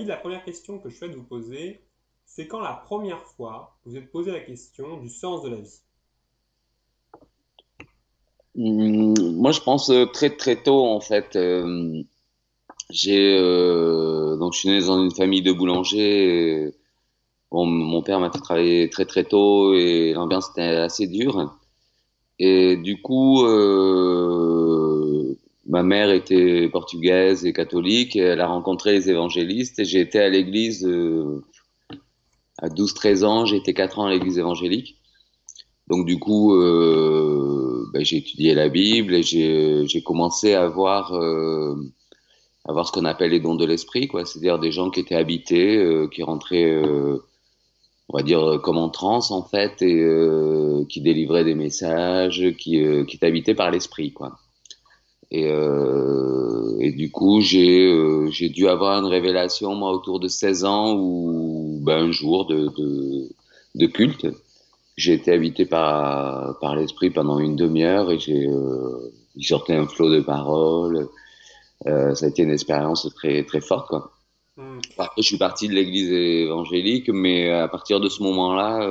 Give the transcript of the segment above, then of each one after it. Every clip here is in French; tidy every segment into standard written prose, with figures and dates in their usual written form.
Saïd, la première question que je souhaite vous poser, c'est quand la première fois vous êtes posé la question du sens de la vie? Moi, je pense très très tôt en fait. Donc je suis né dans une famille de boulangers. Bon, mon père m'a fait travailler très très tôt et l'ambiance était assez dure. Et du coup, ma mère était portugaise et catholique. Et elle a rencontré les évangélistes et j'ai été à l'église à 12-13 ans. J'ai été 4 ans à l'église évangélique. Donc du coup, j'ai étudié la Bible et j'ai commencé à voir ce qu'on appelle les dons de l'esprit, quoi. C'est-à-dire des gens qui étaient habités, qui rentraient, on va dire, comme en transe en fait, et qui délivraient des messages, qui étaient habités par l'esprit, quoi. Et du coup, j'ai dû avoir une révélation moi autour de 16 ans ou ben, un jour de culte. J'ai été habité par l'esprit pendant une demi-heure et il sortait un flot de paroles. Ça a été une expérience très très forte, quoi. Hmm. Après, je suis parti de l'église évangélique, mais à partir de ce moment-là,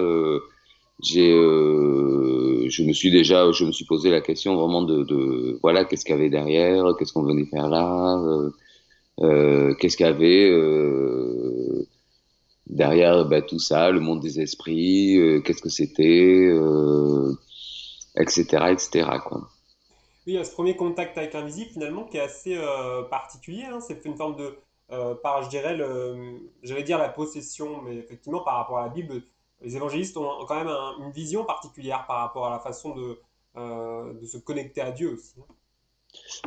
je me suis posé la question vraiment voilà, qu'est-ce qu'il y avait derrière, qu'est-ce qu'on venait faire là, qu'est-ce qu'il y avait derrière tout ça, le monde des esprits, qu'est-ce que c'était, etc., etc., quoi. Oui, il y a ce premier contact avec l'invisible finalement qui est assez particulier, hein. C'est une forme de, je dirais, j'allais dire la possession, mais effectivement par rapport à la Bible, les évangélistes ont quand même une vision particulière par rapport à la façon de se connecter à Dieu aussi, hein.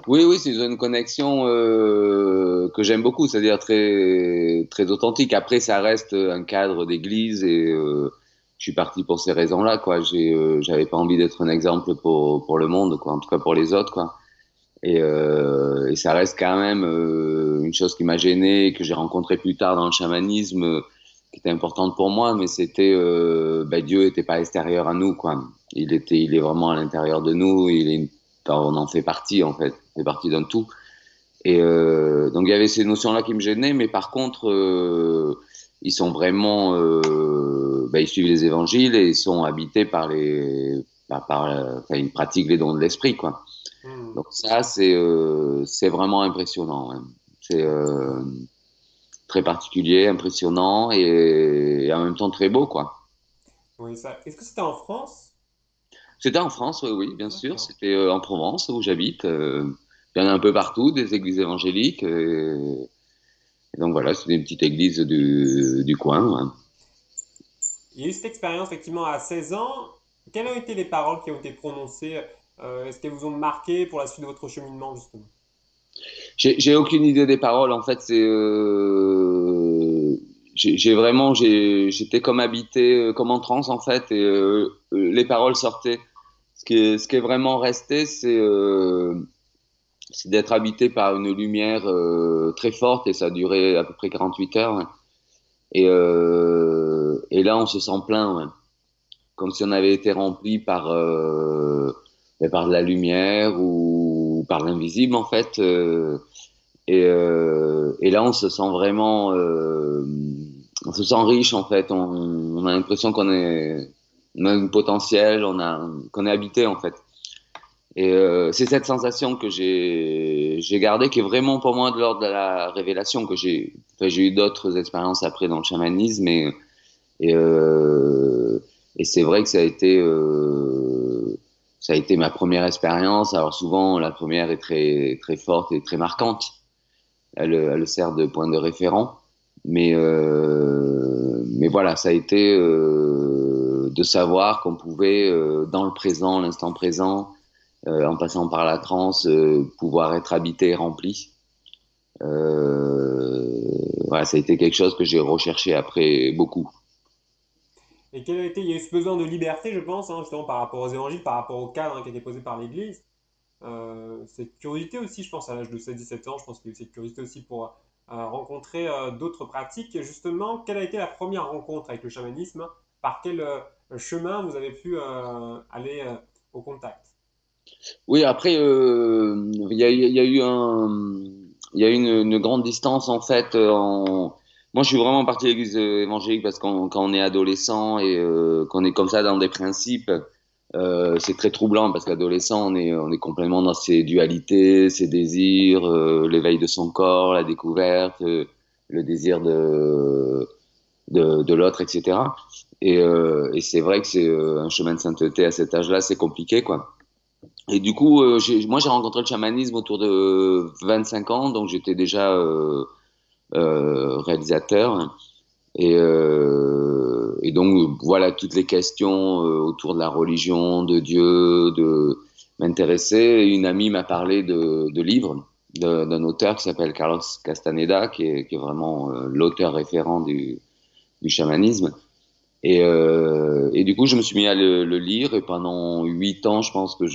Oui, oui, c'est une connexion que j'aime beaucoup, c'est-à-dire très très authentique. Après, ça reste un cadre d'église et je suis parti pour ces raisons-là, quoi. J'avais pas envie d'être un exemple pour le monde, quoi. En tout cas pour les autres, quoi. Et ça reste quand même une chose qui m'a gêné, que j'ai rencontré plus tard dans le chamanisme, qui était importante pour moi, mais c'était Dieu était pas extérieur à nous, quoi. Il est vraiment à l'intérieur de nous. On en fait partie en fait, on fait partie d'un tout. Et donc il y avait ces notions-là qui me gênaient, mais par contre, ils sont vraiment, ils suivent les évangiles et ils sont habités enfin, ils pratiquent les dons de l'esprit, quoi. Hmm. Donc ça, c'est vraiment impressionnant, hein. C'est très particulier, impressionnant et en même temps très beau, quoi. Oui, ça. Est-ce que c'était en France? C'était en France, oui, oui, bien sûr. D'accord. C'était en Provence, où j'habite. Il y en a un peu partout, des églises évangéliques. Et donc voilà, c'est une petite église du coin, hein. Il y a eu cette expérience effectivement à 16 ans. Quelles ont été les paroles qui ont été prononcées? Est-ce qu'elles vous ont marqué pour la suite de votre cheminement justement? J'ai aucune idée des paroles. En fait, j'étais comme habité, comme en transe en fait, et les paroles sortaient. Ce qui est vraiment resté, c'est d'être habité par une lumière très forte et ça a duré à peu près 48 heures, hein. Et là, on se sent plein, ouais. Comme si on avait été rempli par de la lumière ou par l'invisible, en fait. Et là, on se sent vraiment, on se sent riche, en fait. On a l'impression on a un potentiel, qu'on est habité, en fait. Et c'est cette sensation que j'ai gardée, qui est vraiment pour moi de l'ordre de la révélation que j'ai eu d'autres expériences après dans le chamanisme et, euh, et c'est vrai que ça a été ma première expérience. Alors souvent, la première est très, très forte et très marquante. Elle sert de point de référent. Mais voilà, ça a été de savoir qu'on pouvait, dans le présent, l'instant présent, en passant par la transe, pouvoir être habité et rempli. Voilà, ça a été quelque chose que j'ai recherché après beaucoup. Et quel a été, il y a eu ce besoin de liberté, je pense, hein, justement par rapport aux évangiles, par rapport au cadre, hein, qui a été posé par l'Église. Cette curiosité aussi, je pense, à l'âge de 16-17 ans, je pense qu'il y a eu cette curiosité aussi pour rencontrer d'autres pratiques. Et justement, quelle a été la première rencontre avec le chamanisme? Par quel chemin vous avez pu aller au contact? Oui, après, il y a eu une grande distance en fait. Moi, je suis vraiment parti de l'église évangélique parce qu'on quand on est adolescent et qu'on est comme ça dans des principes, c'est très troublant parce qu'adolescent, on est complètement dans ses dualités, ses désirs, l'éveil de son corps, la découverte, le désir de l'autre, etc. Et c'est vrai que c'est un chemin de sainteté à cet âge-là, c'est compliqué, quoi. Et du coup, moi, j'ai rencontré le chamanisme autour de 25 ans, donc j'étais déjà réalisateur. Et donc, voilà, toutes les questions autour de la religion, de Dieu, de m'intéresser. Une amie m'a parlé de livres d'un auteur qui s'appelle Carlos Castaneda, qui est vraiment l'auteur référent du chamanisme. Et du coup, je me suis mis à le lire et pendant 8 ans, je pense que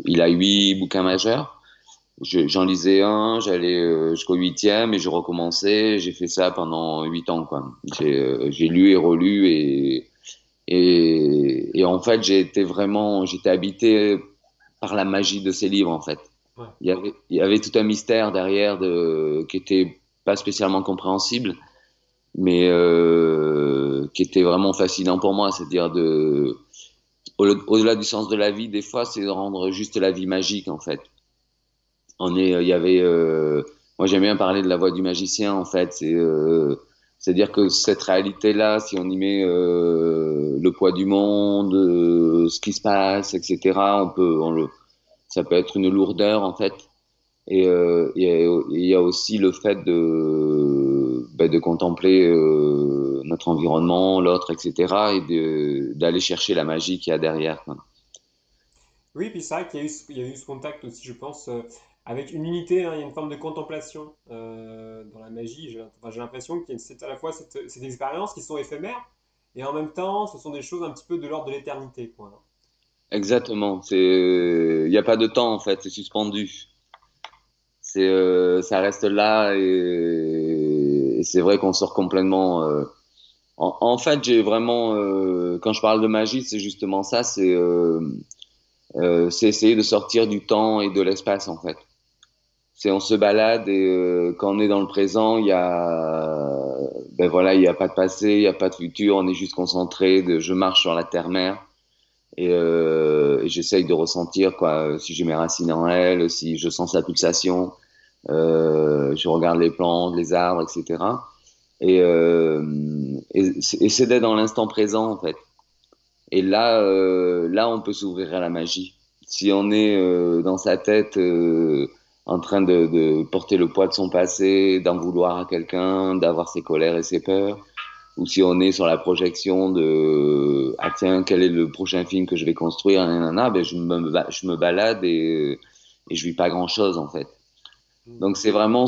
il a 8 bouquins majeurs. J'en lisais un, j'allais jusqu'au huitième et je recommençais. J'ai fait ça pendant 8 ans, quoi. J'ai lu et relu et en fait, j'étais habité par la magie de ces livres, en fait. Ouais. Il y avait tout un mystère derrière qui était pas spécialement compréhensible, mais qui était vraiment fascinant pour moi, c'est-à-dire au-delà du sens de la vie, des fois, c'est de rendre juste la vie magique, en fait. Il y avait, moi j'aime bien parler de la voix du magicien en fait. C'est-à-dire que cette réalité-là, si on y met le poids du monde, ce qui se passe, etc., ça peut être une lourdeur en fait. Il y a aussi le fait de contempler notre environnement, l'autre, etc., et d'aller chercher la magie qu'il y a derrière, quoi. Oui, puis c'est vrai qu'il y a eu ce contact aussi, je pense, avec une unité, hein, il y a une forme de contemplation dans la magie. J'ai l'impression qu'il y a à la fois cette expérience qui sont éphémères, et en même temps, ce sont des choses un petit peu de l'ordre de l'éternité, quoi. Exactement. Il n'y a pas de temps en fait, c'est suspendu. Ça reste là et c'est vrai qu'on sort complètement. En fait, j'ai vraiment, quand je parle de magie, c'est justement ça, c'est essayer de sortir du temps et de l'espace en fait. On se balade et quand on est dans le présent, ben voilà, il y a pas de passé, il y a pas de futur, on est juste concentré. Je marche sur la terre-mer et j'essaye de ressentir quoi, si j'ai mes racines en elle, si je sens sa pulsation. Je regarde les plantes, les arbres, etc. Et c'est d'être dans l'instant présent en fait. Et là, on peut s'ouvrir à la magie. Si on est dans sa tête en train de porter le poids de son passé, d'en vouloir à quelqu'un, d'avoir ses colères et ses peurs, ou si on est sur la projection de ah tiens, quel est le prochain film que je vais construire, nanana, ben je me balade et je vis pas grand chose en fait. Mm. Donc c'est vraiment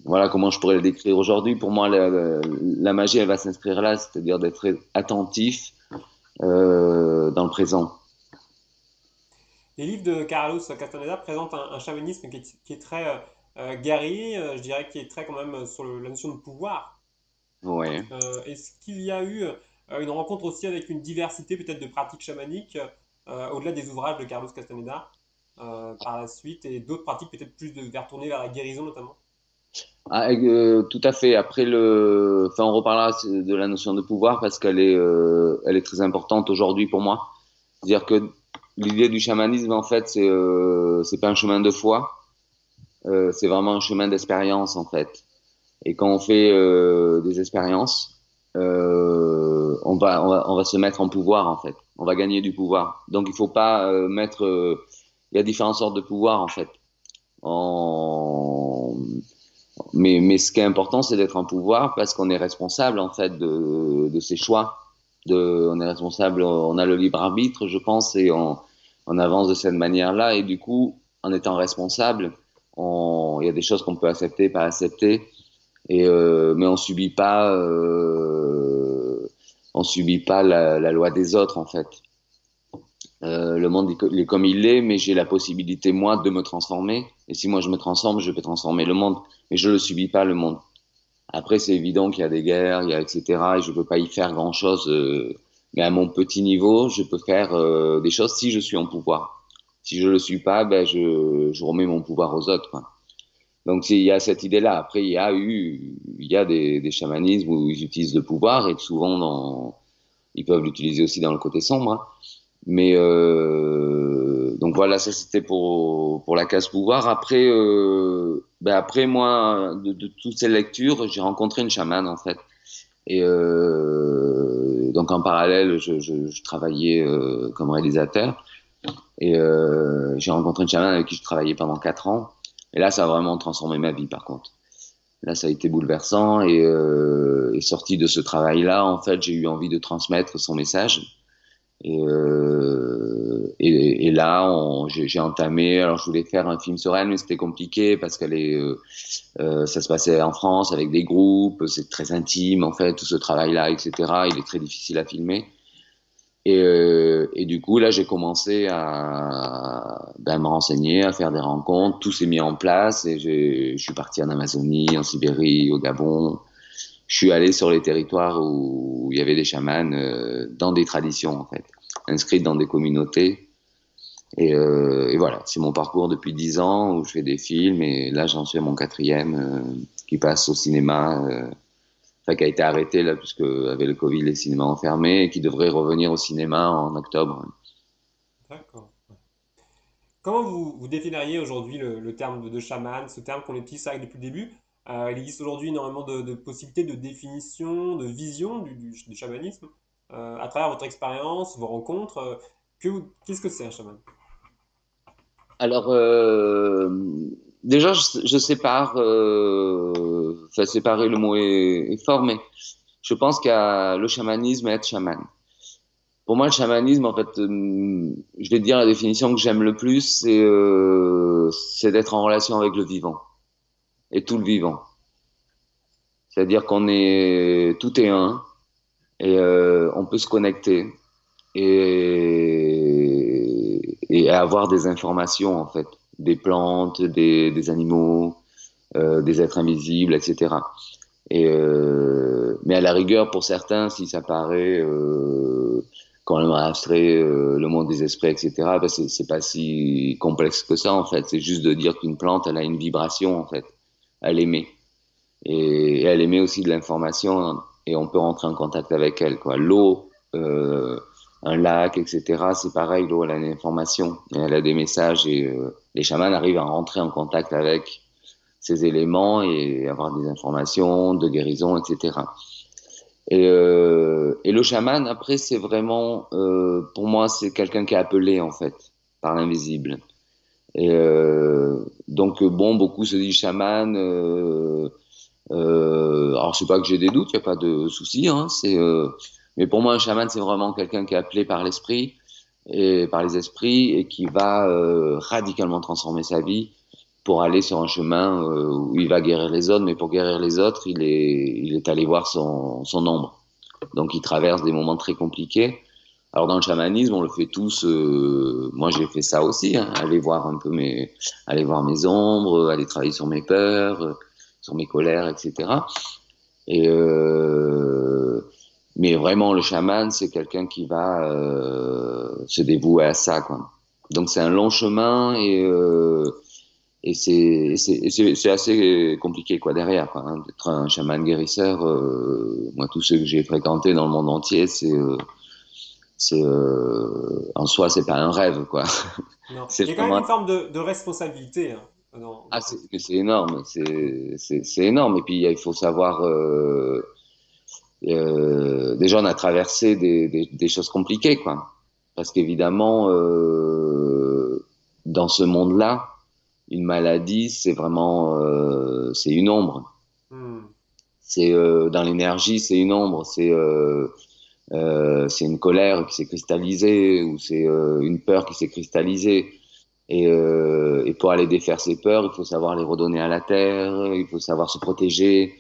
voilà comment je pourrais le décrire aujourd'hui. Pour moi, la magie, elle va s'inscrire là, c'est-à-dire d'être attentif dans le présent. Les livres de Carlos Castaneda présentent un chamanisme qui est très guerrier, je dirais, qui est très quand même sur la notion de pouvoir. Ouais. Est-ce qu'il y a eu une rencontre aussi avec une diversité peut-être de pratiques chamaniques au-delà des ouvrages de Carlos Castaneda par la suite et d'autres pratiques peut-être vers tournées vers la guérison notamment? Ah, tout à fait. Après enfin, on reparlera de la notion de pouvoir parce elle est très importante aujourd'hui pour moi. C'est-à-dire que l'idée du chamanisme, en fait, c'est pas un chemin de foi, c'est vraiment un chemin d'expérience, en fait. Et quand on fait des expériences, on va se mettre en pouvoir, en fait. On va gagner du pouvoir. Donc, il faut pas il y a différentes sortes de pouvoir, en fait. En, mais ce qui est important, c'est d'être en pouvoir parce qu'on est responsable en fait de ses choix. On est responsable, on a le libre arbitre, je pense, et on avance de cette manière-là. Et du coup, en étant responsable, il y a des choses qu'on peut accepter, pas accepter, mais on subit pas la loi des autres en fait. Le monde il est comme il est, mais j'ai la possibilité moi de me transformer. Et si moi je me transforme, je peux transformer le monde. Mais je le subis pas le monde. Après c'est évident qu'il y a des guerres, il y a etc. Et je peux pas y faire grand chose. Mais à mon petit niveau, je peux faire des choses si je suis en pouvoir. Si je le suis pas, ben je remets mon pouvoir aux autres, quoi. Donc il y a cette idée-là. Après, il y a des chamanismes où ils utilisent le pouvoir et souvent ils peuvent l'utiliser aussi dans le côté sombre, hein. Mais donc voilà, ça c'était pour la case pouvoir. Après, après moi, de toutes ces lectures, j'ai rencontré une chamane en fait. Et donc en parallèle, je travaillais comme réalisateur. Et j'ai rencontré une chamane avec qui je travaillais pendant 4 ans. Et là, ça a vraiment transformé ma vie, par contre. Là, ça a été bouleversant. Et sorti de ce travail-là, en fait, j'ai eu envie de transmettre son message. Et là, j'ai entamé. Alors, je voulais faire un film sur elle, mais c'était compliqué parce ça se passait en France avec des groupes. C'est très intime, en fait, tout ce travail-là, etc. Il est très difficile à filmer. Et du coup, là, j'ai commencé à me renseigner, à faire des rencontres. Tout s'est mis en place et je suis parti en Amazonie, en Sibérie, au Gabon. Je suis allé sur les territoires où il y avait des chamans, dans des traditions, en fait, inscrites dans des communautés. Et voilà, c'est mon parcours depuis 10 ans où je fais des films et là, j'en suis à mon quatrième qui passe au cinéma. Enfin, qui a été arrêté là, puisque avec le Covid, les cinémas ont fermé et qui devrait revenir au cinéma en octobre. D'accord. Comment vous définiriez aujourd'hui le terme de chaman, ce terme qu'on utilise ça depuis le début? Il existe aujourd'hui énormément de possibilités de définition, de vision du chamanisme. À travers votre expérience, vos rencontres, qu'est-ce que c'est un chaman? Alors, déjà, je sépare, enfin, séparer le mot est fort, mais je pense qu'il y a le chamanisme et être chaman. Pour moi, le chamanisme, en fait, je vais te dire la définition que j'aime le plus, c'est d'être en relation avec le vivant et tout le vivant. C'est-à-dire tout est un et on peut se connecter et avoir des informations en fait, des plantes, des animaux, des êtres invisibles, etc. Mais à la rigueur, pour certains, si ça paraît quand même abstrait, le monde des esprits, etc., ben c'est pas si complexe que ça en fait. C'est juste de dire qu'une plante, elle a une vibration en fait, elle émet et elle émet aussi de l'information et on peut rentrer en contact avec elle, quoi. L'eau, un lac, etc. C'est pareil, l'eau, elle a une information et elle a des messages et les chamans arrivent à rentrer en contact avec ces éléments et avoir des informations de guérison, etc. Et le chaman, après, c'est vraiment, pour moi, c'est quelqu'un qui est appelé en fait par l'invisible. Et donc bon, beaucoup se disent chaman. Alors c'est pas que j'ai des doutes, il y a pas de souci, hein. Mais pour moi, un chaman, c'est vraiment quelqu'un qui est appelé par l'esprit et par les esprits et qui va radicalement transformer sa vie pour aller sur un chemin où il va guérir les autres. Mais pour guérir les autres, il est allé voir son ombre. Donc il traverse des moments très compliqués. Alors dans le chamanisme, on le fait tous. Moi, j'ai fait ça aussi, hein, aller voir mes ombres, aller travailler sur mes peurs, sur mes colères, etc. Et mais vraiment, le chaman, c'est quelqu'un qui va se dévouer à ça, quoi. Donc c'est un long chemin et c'est assez compliqué quoi derrière quoi, hein, d'être un chaman guérisseur. Moi, tous ceux que j'ai fréquentés dans le monde entier, en soi, c'est pas un rêve quoi. Non. C'est Il y a quand même vraiment une forme de responsabilité, hein, c'est énorme, c'est énorme. Et puis il faut savoir. Déjà, on a traversé des choses compliquées quoi, parce qu'évidemment, dans ce monde-là, une maladie, c'est vraiment, c'est une ombre. Hmm. C'est dans l'énergie, c'est une ombre. C'est une colère qui s'est cristallisée ou c'est une peur qui s'est cristallisée. Et pour aller défaire ces peurs, il faut savoir les redonner à la terre, il faut savoir se protéger.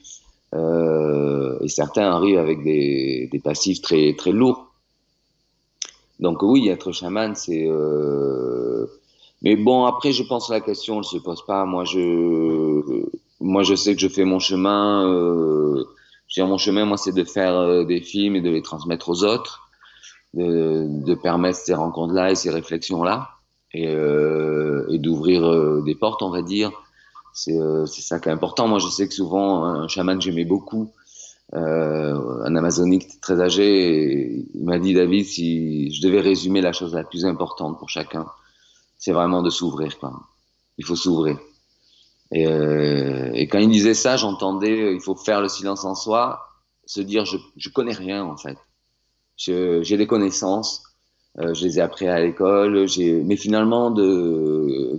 Et certains arrivent avec des passifs très très lourds. Donc oui, être chaman, c'est. Mais bon, après, je pense que la question ne se pose pas. Moi, je sais que je fais mon chemin. Je veux dire, mon chemin, moi, c'est de faire des films et de les transmettre aux autres, de permettre ces rencontres-là et ces réflexions-là, et d'ouvrir des portes, on va dire. C'est ça qui est important. Moi, je sais que souvent, un chaman que j'aimais beaucoup, un amazonique très âgé, et il m'a dit, David, si je devais résumer la chose la plus importante pour chacun, c'est vraiment de s'ouvrir, quoi. Il faut s'ouvrir. Et quand il disait ça, j'entendais, il faut faire le silence en soi, se dire, je connais rien, en fait. J'ai des connaissances, je les ai appris à l'école, mais finalement, de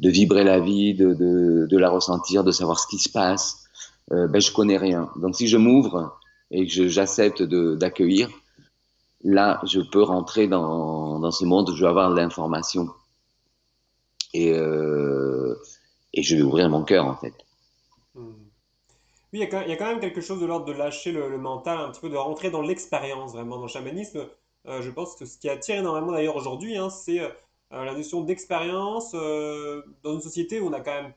vibrer la vie, de la ressentir, de savoir ce qui se passe, ben, je connais rien. Donc, si je m'ouvre et que j'accepte d'accueillir, là, je peux rentrer dans ce monde où je vais avoir de l'information et, euh, et je vais ouvrir mon cœur, en fait. Hmm. Oui, il y a quand même quelque chose de l'ordre de lâcher le mental, un petit peu de rentrer dans l'expérience, vraiment. Dans le chamanisme, je pense que ce qui attire énormément d'ailleurs aujourd'hui, hein, c'est la notion d'expérience dans une société où on a quand même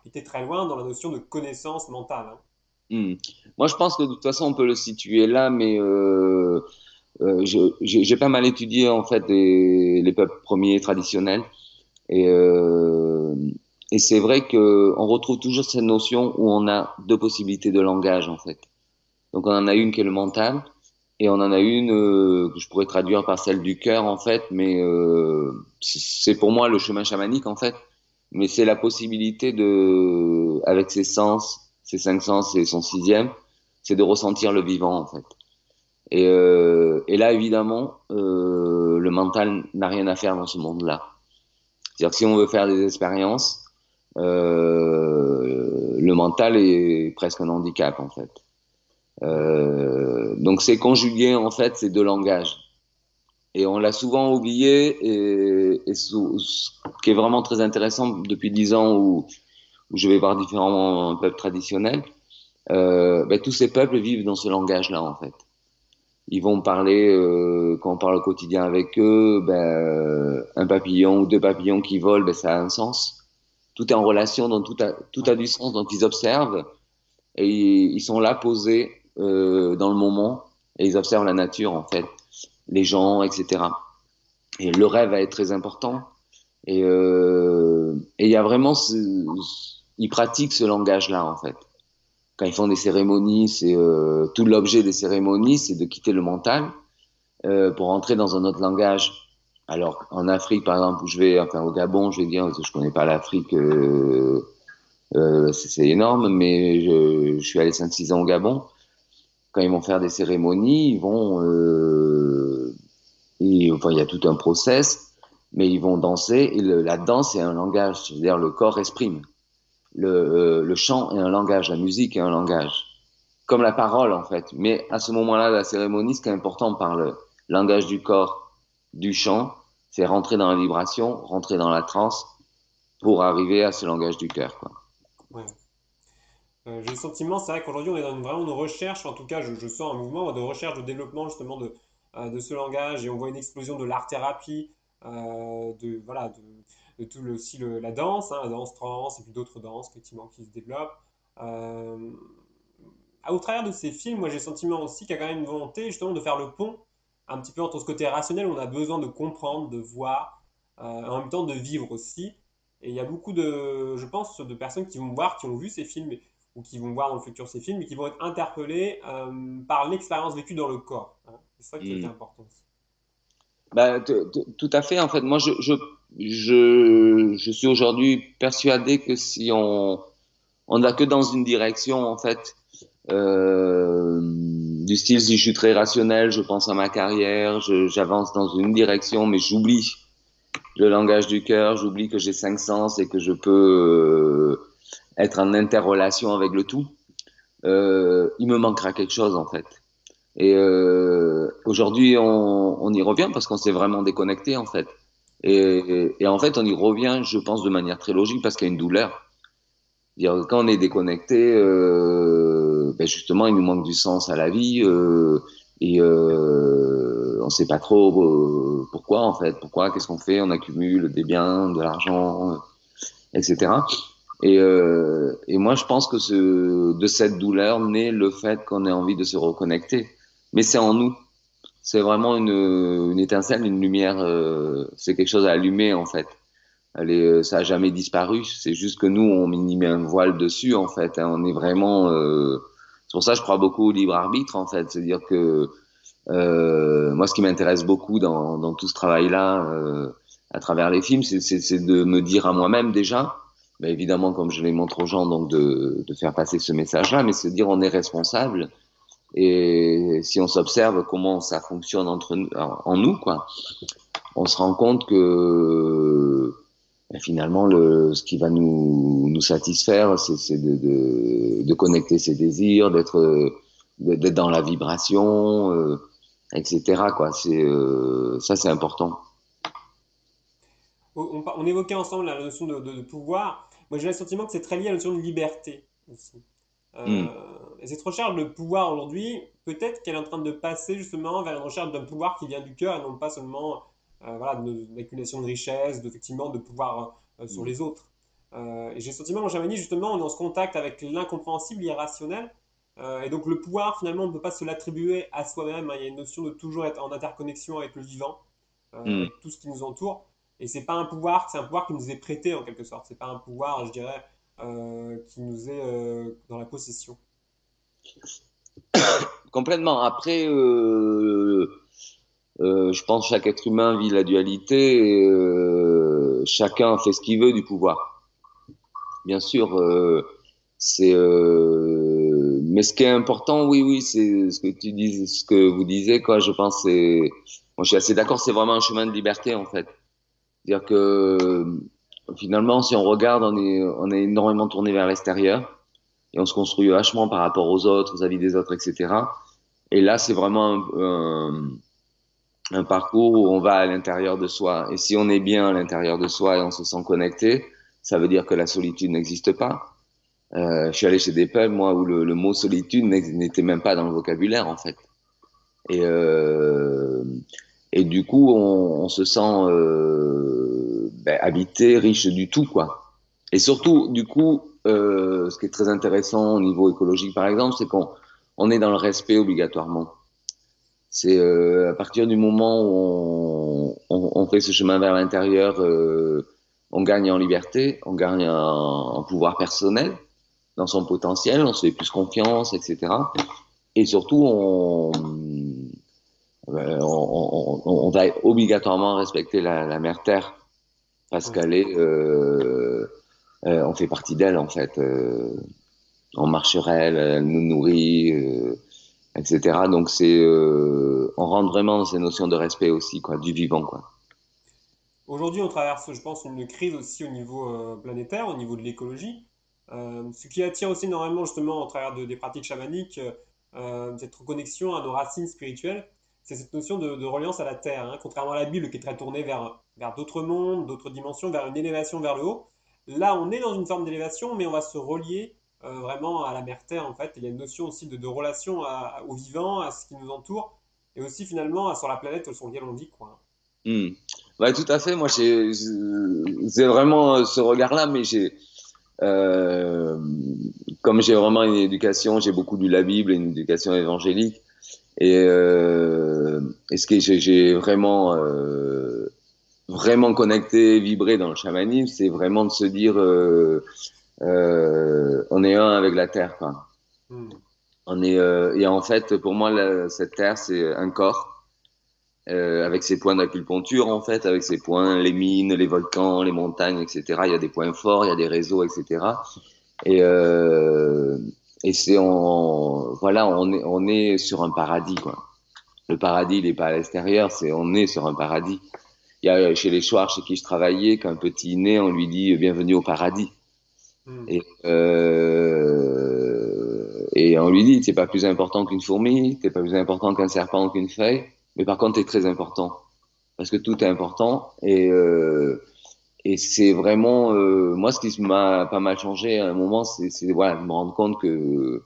été très loin dans la notion de connaissance mentale, hein. Hmm. Moi, je pense que de toute façon, on peut le situer là, mais j'ai pas mal étudié en fait les peuples premiers traditionnels. Et, euh, et c'est vrai que on retrouve toujours cette notion où on a deux possibilités de langage en fait. Donc on en a une qui est le mental et on en a une que je pourrais traduire par celle du cœur en fait, mais c'est pour moi le chemin chamanique en fait. Mais c'est la possibilité de, avec ses sens, ses cinq sens et son sixième, c'est de ressentir le vivant en fait. Et là évidemment, le mental n'a rien à faire dans ce monde-là. C'est-à-dire que si on veut faire des expériences, le mental est presque un handicap en fait. Donc c'est conjugué en fait ces deux langages. Et on l'a souvent oublié ce qui est vraiment très intéressant depuis 10 ans où je vais voir différents peuples traditionnels, ben, tous ces peuples vivent dans ce langage-là en fait. Ils vont parler, quand on parle au quotidien avec eux, ben, un papillon ou deux papillons qui volent, ben, ça a un sens. Tout est en relation, donc tout a du sens, donc ils observent et ils sont là posés dans le moment et ils observent la nature en fait, les gens, etc. Et le rêve va être très important. Et il y a vraiment ils pratiquent ce langage-là en fait. Quand ils font des cérémonies, c'est tout l'objet des cérémonies, c'est de quitter le mental pour entrer dans un autre langage. Alors en Afrique, par exemple, où je vais, enfin au Gabon, je vais dire, je connais pas l'Afrique, c'est énorme, mais je suis allé 5 6 ans au Gabon. Quand ils vont faire des cérémonies, ils vont, enfin, il y a tout un process, mais ils vont danser et la danse est un langage, c'est-à-dire le corps exprime. Le chant est un langage, la musique est un langage, comme la parole en fait. Mais à ce moment-là de la cérémonie, ce qui est important par le langage du corps, du chant, c'est rentrer dans la vibration, rentrer dans la transe pour arriver à ce langage du cœur, quoi. Ouais. J'ai le sentiment, c'est vrai qu'aujourd'hui on est dans vraiment une recherche, en tout cas je sens un mouvement de recherche, de développement justement de ce langage et on voit une explosion de l'art-thérapie, voilà, de tout aussi la danse, hein, la danse trance et puis d'autres danses effectivement qui se développent. Euh, Au travers de ces films, moi j'ai le sentiment aussi qu'il y a quand même une volonté justement de faire le pont un petit peu entre ce côté rationnel où on a besoin de comprendre, de voir, en même temps de vivre aussi. Et il y a beaucoup de, je pense, de personnes qui vont voir, qui ont vu ces films ou qui vont voir dans le futur ces films et qui vont être interpellés par l'expérience vécue dans le corps, hein. C'est ça qui est Mm. important aussi. Bah, tout à fait. En fait, moi, je suis aujourd'hui persuadé que si on n'a que dans une direction, en fait, du style si je suis très rationnel, je pense à ma carrière, j'avance dans une direction, mais j'oublie le langage du cœur, j'oublie que j'ai cinq sens et que je peux être en interrelation avec le tout. Il me manquera quelque chose, en fait. Et aujourd'hui, on y revient parce qu'on s'est vraiment déconnecté, en fait. Et en fait, on y revient, je pense, de manière très logique parce qu'il y a une douleur. Dire, quand on est déconnecté, ben justement, il nous manque du sens à la vie et on ne sait pas trop pourquoi, en fait. Pourquoi, qu'est-ce qu'on fait? On accumule des biens, de l'argent, etc. Et moi, je pense que de cette douleur naît le fait qu'on ait envie de se reconnecter. Mais c'est en nous. C'est vraiment une étincelle, une lumière. C'est quelque chose à allumer, en fait. Ça a jamais disparu. C'est juste que nous, on y met un voile dessus, en fait. Hein. On est vraiment. C'est pour ça que je crois beaucoup au libre arbitre, en fait. C'est-à-dire que moi, ce qui m'intéresse beaucoup dans tout ce travail-là, à travers les films, c'est de me dire à moi-même déjà, mais évidemment, comme je les montre aux gens, donc de faire passer ce message-là, mais se dire on est responsable. Et si on s'observe comment ça fonctionne entre nous, en nous, quoi, on se rend compte que finalement, ce qui va nous satisfaire, c'est de connecter ses désirs, d'être dans la vibration, etc. Quoi. Ça, c'est important. On évoquait ensemble la notion de pouvoir. Moi, j'ai le sentiment que c'est très lié à la notion de liberté aussi. Mm. Et cette recherche de pouvoir aujourd'hui, peut-être qu'elle est en train de passer justement vers une recherche d'un pouvoir qui vient du cœur et non pas seulement voilà, d'accumulation de richesse, effectivement de pouvoir sur les autres. Et j'ai le sentiment en Germanie, justement, on est en ce contact avec l'incompréhensible, l'irrationnel. Et donc le pouvoir, finalement, on ne peut pas se l'attribuer à soi-même. Hein. Il y a une notion de toujours être en interconnexion avec le vivant, Mm. avec tout ce qui nous entoure. Et c'est pas un pouvoir, c'est un pouvoir qui nous est prêté en quelque sorte. C'est pas un pouvoir, je dirais, qui nous est dans la possession. Complètement. Après, je pense que chaque être humain vit la dualité et chacun fait ce qu'il veut du pouvoir. Bien sûr, mais ce qui est important, oui, oui, c'est ce que tu dis, ce que vous disiez, quoi. Je pense, moi, je suis assez d'accord. C'est vraiment un chemin de liberté, en fait. C'est-à-dire que finalement, si on regarde, on est énormément tourné vers l'extérieur et on se construit vachement par rapport aux autres, aux avis des autres, etc. Et là, c'est vraiment un parcours où on va à l'intérieur de soi. Et si on est bien à l'intérieur de soi et on se sent connecté, ça veut dire que la solitude n'existe pas. Je suis allé chez des peuples, moi, où le mot solitude n'était même pas dans le vocabulaire, en fait. Et, euh, et du coup, on se sent habité, riche du tout, quoi. Et surtout, du coup, ce qui est très intéressant au niveau écologique, par exemple, c'est qu'on est dans le respect obligatoirement. C'est à partir du moment où on fait ce chemin vers l'intérieur, on gagne en liberté, on gagne en pouvoir personnel, dans son potentiel, on se fait plus confiance, etc. Et surtout, on va obligatoirement respecter la mère terre parce Oui. qu'elle est, on fait partie d'elle en fait. On marche sur elle, elle nous nourrit, etc. Donc on rentre vraiment dans ces notions de respect aussi, quoi, du vivant, quoi. Aujourd'hui, on traverse, je pense, une crise aussi au niveau planétaire, au niveau de l'écologie. Ce qui attire aussi énormément, justement, au travers des pratiques chamaniques, cette reconnexion à nos racines spirituelles, c'est cette notion de reliance à la Terre. Hein. Contrairement à la Bible qui est très tournée vers d'autres mondes, d'autres dimensions, vers une élévation vers le haut. Là, on est dans une forme d'élévation, mais on va se relier vraiment à la mère Terre, en fait. Il y a une notion aussi de relation au vivant, à ce qui nous entoure, et aussi finalement sur la planète sur laquelle on vit, quoi. Hmm. Ouais, tout à fait. Moi, j'ai vraiment ce regard-là, mais euh, comme j'ai vraiment une éducation, j'ai beaucoup lu la Bible et une éducation évangélique. Et ce que j'ai vraiment, vraiment connecté, vibré dans le chamanisme, c'est vraiment de se dire, on est un avec la terre, quoi. Hmm. Et en fait, pour moi, cette terre, c'est un corps. Avec ses points d'acupuncture en fait, avec ses points, les mines, les volcans, les montagnes, etc. Il y a des points forts, il y a des réseaux, etc. Et, euh, et voilà, on est sur un paradis quoi. Le paradis, il n'est pas à l'extérieur, on est sur un paradis. Il y a chez les Chouars, chez qui je travaillais, qu'un petit né, on lui dit bienvenue au paradis. Hmm. Et on lui dit, t'es pas plus important qu'une fourmi, t'es pas plus important qu'un serpent ou qu'une feuille, mais par contre, t'es très important parce que tout est important et c'est vraiment moi ce qui m'a pas mal changé à un moment c'est voilà de me rendre compte que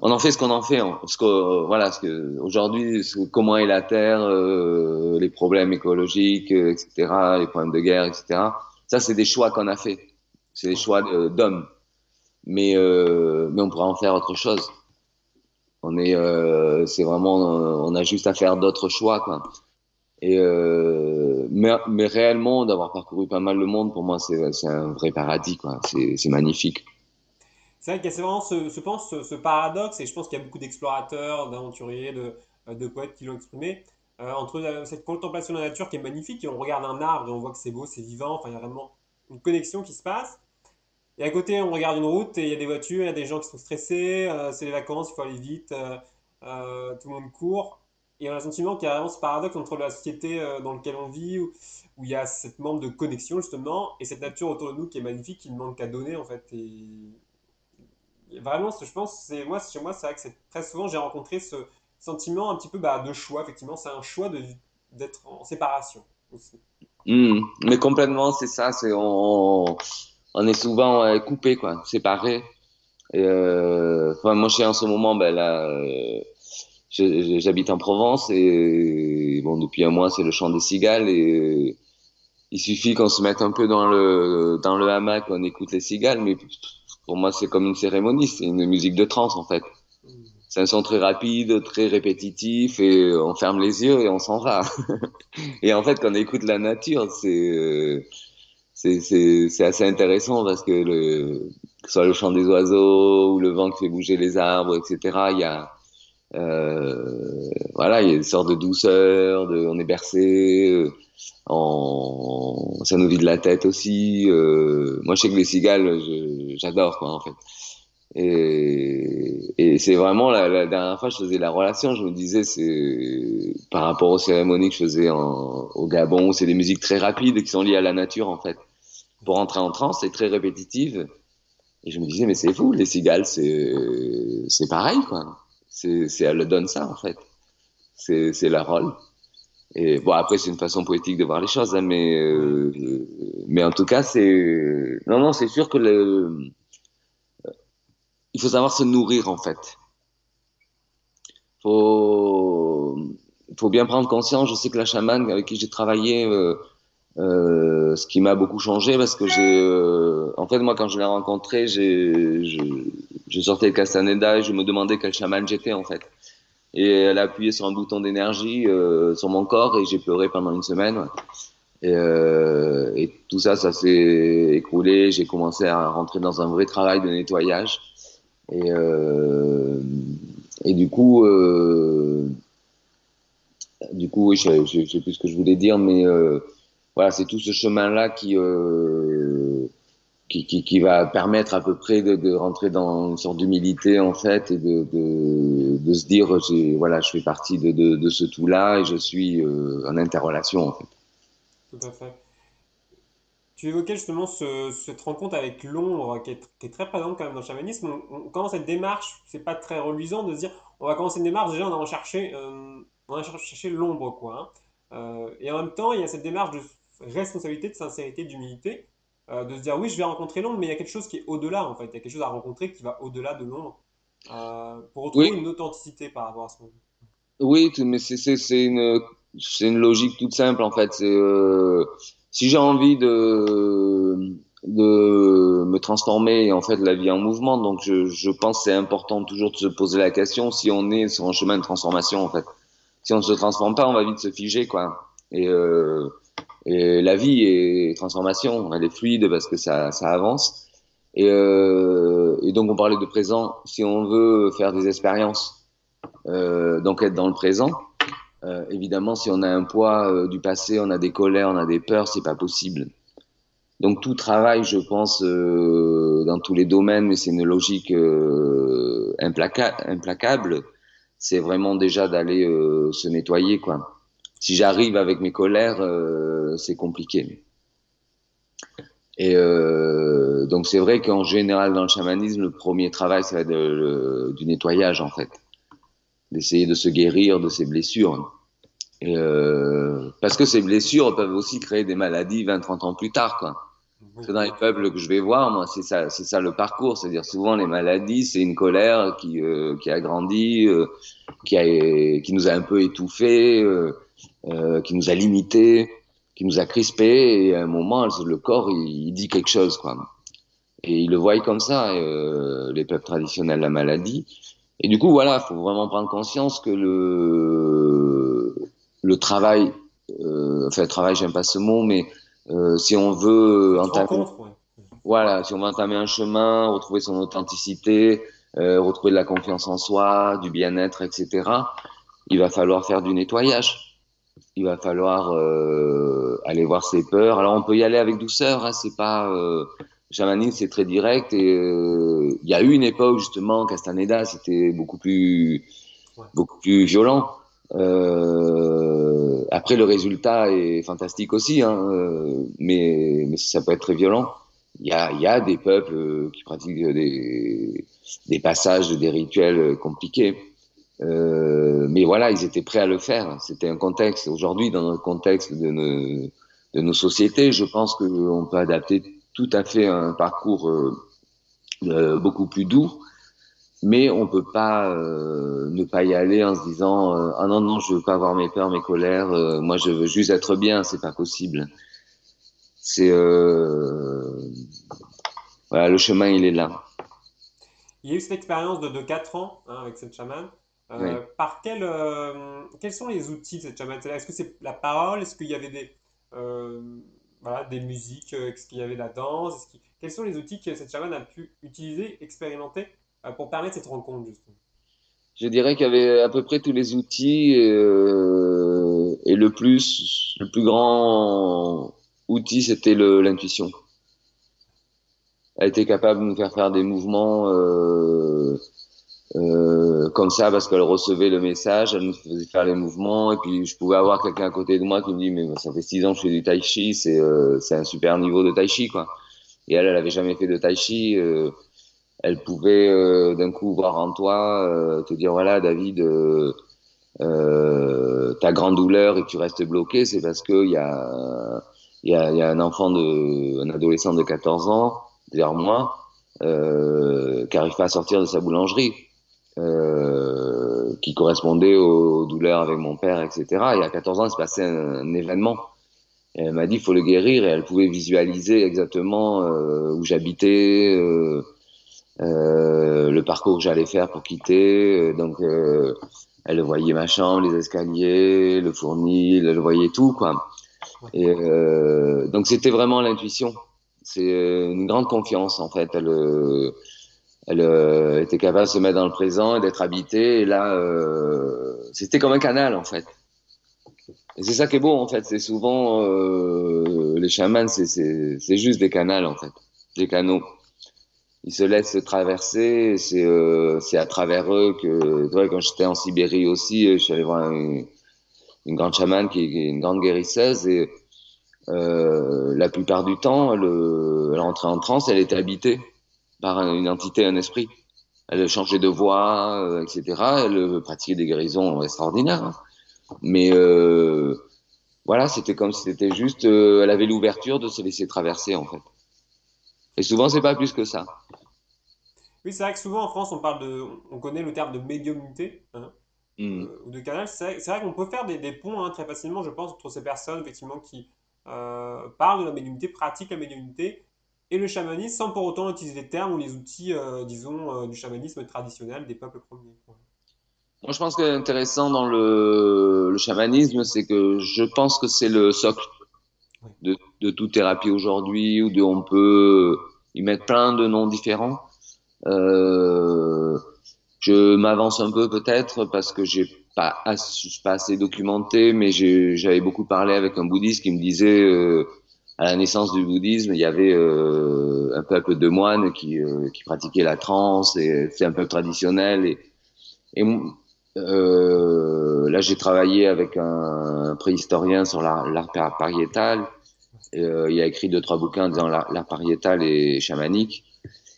on en fait ce qu'on en fait hein, parce que voilà ce que aujourd'hui comment est la terre les problèmes écologiques etc les problèmes de guerre etc ça c'est des choix qu'on a fait c'est des Ouais. choix d'hommes mais on pourrait en faire autre chose c'est vraiment on a juste à faire d'autres choix quoi et mais réellement, d'avoir parcouru pas mal le monde, pour moi, c'est un vrai paradis, quoi. C'est magnifique. C'est vrai qu'il y a vraiment ce paradoxe, et je pense qu'il y a beaucoup d'explorateurs, d'aventuriers, de poètes qui l'ont exprimé, entre cette contemplation de la nature qui est magnifique, et on regarde un arbre et on voit que c'est beau, c'est vivant, enfin il y a vraiment une connexion qui se passe. Et à côté, on regarde une route et il y a des voitures, il y a des gens qui sont stressés, c'est les vacances, il faut aller vite, tout le monde court. Et on a le sentiment qu'il y a vraiment ce paradoxe entre la société dans laquelle on vit, où il y a cette manque de connexion justement, et cette nature autour de nous qui est magnifique, qui ne manque qu'à donner en fait. Et vraiment, je pense, chez moi, c'est vrai que c'est très souvent, j'ai rencontré ce sentiment un petit peu bah, de choix, effectivement. C'est un choix d'être en séparation aussi. Mais complètement, c'est ça. On est souvent coupé, quoi, séparé. Et enfin, moi, je suis en ce moment, ben là, j'habite en Provence et bon, depuis un mois, c'est le chant des cigales et il suffit qu'on se mette un peu dans le hamac, on écoute les cigales, mais pour moi, c'est comme une cérémonie, c'est une musique de trance en fait. C'est un son très rapide, très répétitif et on ferme les yeux et on s'en va. Et en fait, quand on écoute la nature, c'est assez intéressant parce que que ce soit le chant des oiseaux ou le vent qui fait bouger les arbres, etc. Voilà, il y a une sorte de douceur, on est bercé, ça nous vide la tête aussi. Moi, je sais que les cigales, j'adore quoi en fait. Et c'est vraiment la dernière fois, je faisais la relation, je me disais, c'est par rapport aux cérémonies que je faisais au Gabon, c'est des musiques très rapides qui sont liées à la nature en fait. Pour entrer en transe, c'est très répétitive. Et je me disais, mais c'est fou, les cigales, c'est pareil quoi. Elle donne ça en fait. C'est leur rôle. Et bon, après, c'est une façon poétique de voir les choses, hein, Oui. mais en tout cas, non, non, c'est sûr que il faut savoir se nourrir en fait. Faut, faut bien prendre conscience. Je sais que la chamane avec qui j'ai travaillé, ce qui m'a beaucoup changé parce que en fait, moi, quand je l'ai rencontrée, je sortais de Castaneda et je me demandais quel chaman j'étais en fait. Et elle a appuyé sur un bouton d'énergie sur mon corps et j'ai pleuré pendant une semaine. Et tout ça, ça s'est écroulé. J'ai commencé à rentrer dans un vrai travail de nettoyage. Et, euh, et du coup, oui, je sais plus ce que je voulais dire, mais voilà, c'est tout ce chemin-là qui va permettre à peu près de rentrer dans une sorte d'humilité en fait et de se dire, voilà, je fais partie de ce tout-là et je suis en interrelation en fait. Tout à fait. Tu évoquais justement cette rencontre avec l'ombre qui est très présente quand même dans le chamanisme. On commence cette démarche, c'est pas très reluisant de se dire on va commencer une démarche, déjà on va chercher l'ombre quoi. Et en même temps, il y a cette démarche de responsabilité, de sincérité, d'humilité, de se dire oui, je vais rencontrer l'ombre, mais il y a quelque chose qui est au-delà en fait. Il y a quelque chose à rencontrer qui va au-delà de l'ombre pour Oui, retrouver une authenticité par rapport à ce monde. oui, mais c'est une logique toute simple en fait. Si j'ai envie de me transformer, en fait, la vie en mouvement. Donc, je pense que c'est important toujours de se poser la question si on est sur un chemin de transformation en fait. Si on ne se transforme pas, on va vite se figer quoi. Et la vie est transformation, elle est fluide parce que ça avance. Et donc, on parlait de présent. Si on veut faire des expériences, donc être dans le présent. Évidemment, si on a un poids du passé, on a des colères, on a des peurs, c'est pas possible. Donc tout travail, je pense, dans tous les domaines, mais c'est une logique implacable. C'est vraiment déjà d'aller se nettoyer, quoi. Si j'arrive avec mes colères, c'est compliqué. Et donc c'est vrai qu'en général dans le chamanisme, le premier travail, ça va être du nettoyage en fait, d'essayer de se guérir de ses blessures. Et parce que ces blessures peuvent aussi créer des maladies 20, 30 ans plus tard, quoi. Parce Oui, que dans les peuples que je vais voir, moi, c'est ça le parcours. C'est-à-dire souvent les maladies, c'est une colère qui a grandi, qui nous a un peu étouffés, qui nous a limités, qui nous a crispés. Et à un moment, le corps, il dit quelque chose, quoi. Et ils le voient comme ça, les peuples traditionnels, la maladie. Et du coup, voilà, il faut vraiment prendre conscience que le travail enfin, travail, j'aime pas ce mot, mais si on veut Cette entamer, rencontre, ouais. voilà, si on veut entamer un chemin, retrouver son authenticité, retrouver de la confiance en soi, du bien-être, etc., il va falloir faire du nettoyage. Il va falloir aller voir ses peurs. Alors on peut y aller avec douceur, hein, c'est pas chamanisme, c'est très direct et il y a eu une époque justement Castaneda, c'était Ouais. beaucoup plus violent. Après le résultat est fantastique aussi, hein, mais ça peut être très violent. Il y a des peuples qui pratiquent des passages, des rituels compliqués. Mais voilà, ils étaient prêts à le faire. C'était un contexte. Aujourd'hui, dans notre contexte de nos sociétés, je pense qu'on peut adapter tout à fait un parcours beaucoup plus doux, mais on peut pas ne pas y aller en se disant ah non non, je veux pas avoir mes peurs, mes colères. Moi, je veux juste être bien. C'est pas possible. C'est voilà, le chemin, il est là. Il y a eu cette expérience de 4 ans hein, avec cette chamane. Oui. Quels sont les outils de cette chamane? Est-ce que c'est la parole? Est-ce qu'il y avait euh, voilà, des musiques? Est-ce qu'il y avait la danse? Quels sont les outils que cette chamane a pu utiliser, expérimenter pour permettre cette rencontre, justement? Je dirais qu'il y avait à peu près tous les outils et le plus grand outil, c'était l'intuition. Elle était capable de nous faire faire des mouvements comme ça parce qu'elle recevait le message, elle nous faisait faire les mouvements et puis je pouvais avoir quelqu'un à côté de moi qui me dit mais ça fait 6 ans que je fais du tai chi, c'est un super niveau de tai chi quoi. Et elle avait jamais fait de tai chi. Elle pouvait d'un coup voir en toi, te dire voilà David, ta grande douleur et que tu restes bloqué, c'est parce que il y a un adolescent de 14 ans vers moi qui arrive pas à sortir de sa boulangerie, qui correspondait aux douleurs avec mon père, etc. Et à 14 ans, il se passait un événement. Et elle m'a dit, il faut le guérir, et elle pouvait visualiser exactement où j'habitais, le parcours que j'allais faire pour quitter. Elle voyait ma chambre, les escaliers, le fournil, elle voyait tout, quoi. Ouais. Et donc c'était vraiment l'intuition. C'est une grande confiance, en fait. Elle était capable de se mettre dans le présent et d'être habitée. Et là, c'était comme un canal, en fait. Et c'est ça qui est beau, en fait. C'est souvent les chamans, c'est juste des canals, en fait, des canaux. Ils se laissent traverser. C'est à travers eux que, tu vois, quand j'étais en Sibérie aussi, je suis allé voir une grande chamane qui est une grande guérisseuse et la plupart du temps, elle rentrait en transe, elle était habitée par une entité, un esprit. Elle changeait de voix, etc. Elle pratiquait des guérisons extraordinaires, hein. Mais voilà, c'était comme si c'était juste, elle avait l'ouverture de se laisser traverser en fait. Et souvent, c'est pas plus que ça. Oui, c'est vrai que souvent en France, on connaît le terme de médiumnité hein, Mm. ou de canal. C'est vrai qu'on peut faire des ponts hein, très facilement, je pense, entre ces personnes effectivement qui parlent de la médiumnité, pratiquent la médiumnité et le chamanisme sans pour autant utiliser les termes ou les outils, disons, du chamanisme traditionnel des peuples premiers. Ouais. Moi, je pense que l'intéressant dans le chamanisme, c'est que je pense que c'est le socle Ouais. de toute thérapie aujourd'hui, où on peut y mettre plein de noms différents. Euh, je m'avance un peu peut-être parce que je suis pas assez documenté, mais j'avais beaucoup parlé avec un bouddhiste qui me disait à la naissance du bouddhisme, il y avait un peuple de moines qui pratiquait la transe et c'est un peuple traditionnel et là j'ai travaillé avec un préhistorien sur l'art pariétal. Et, il a écrit deux trois bouquins disant l'art pariétal et chamanique.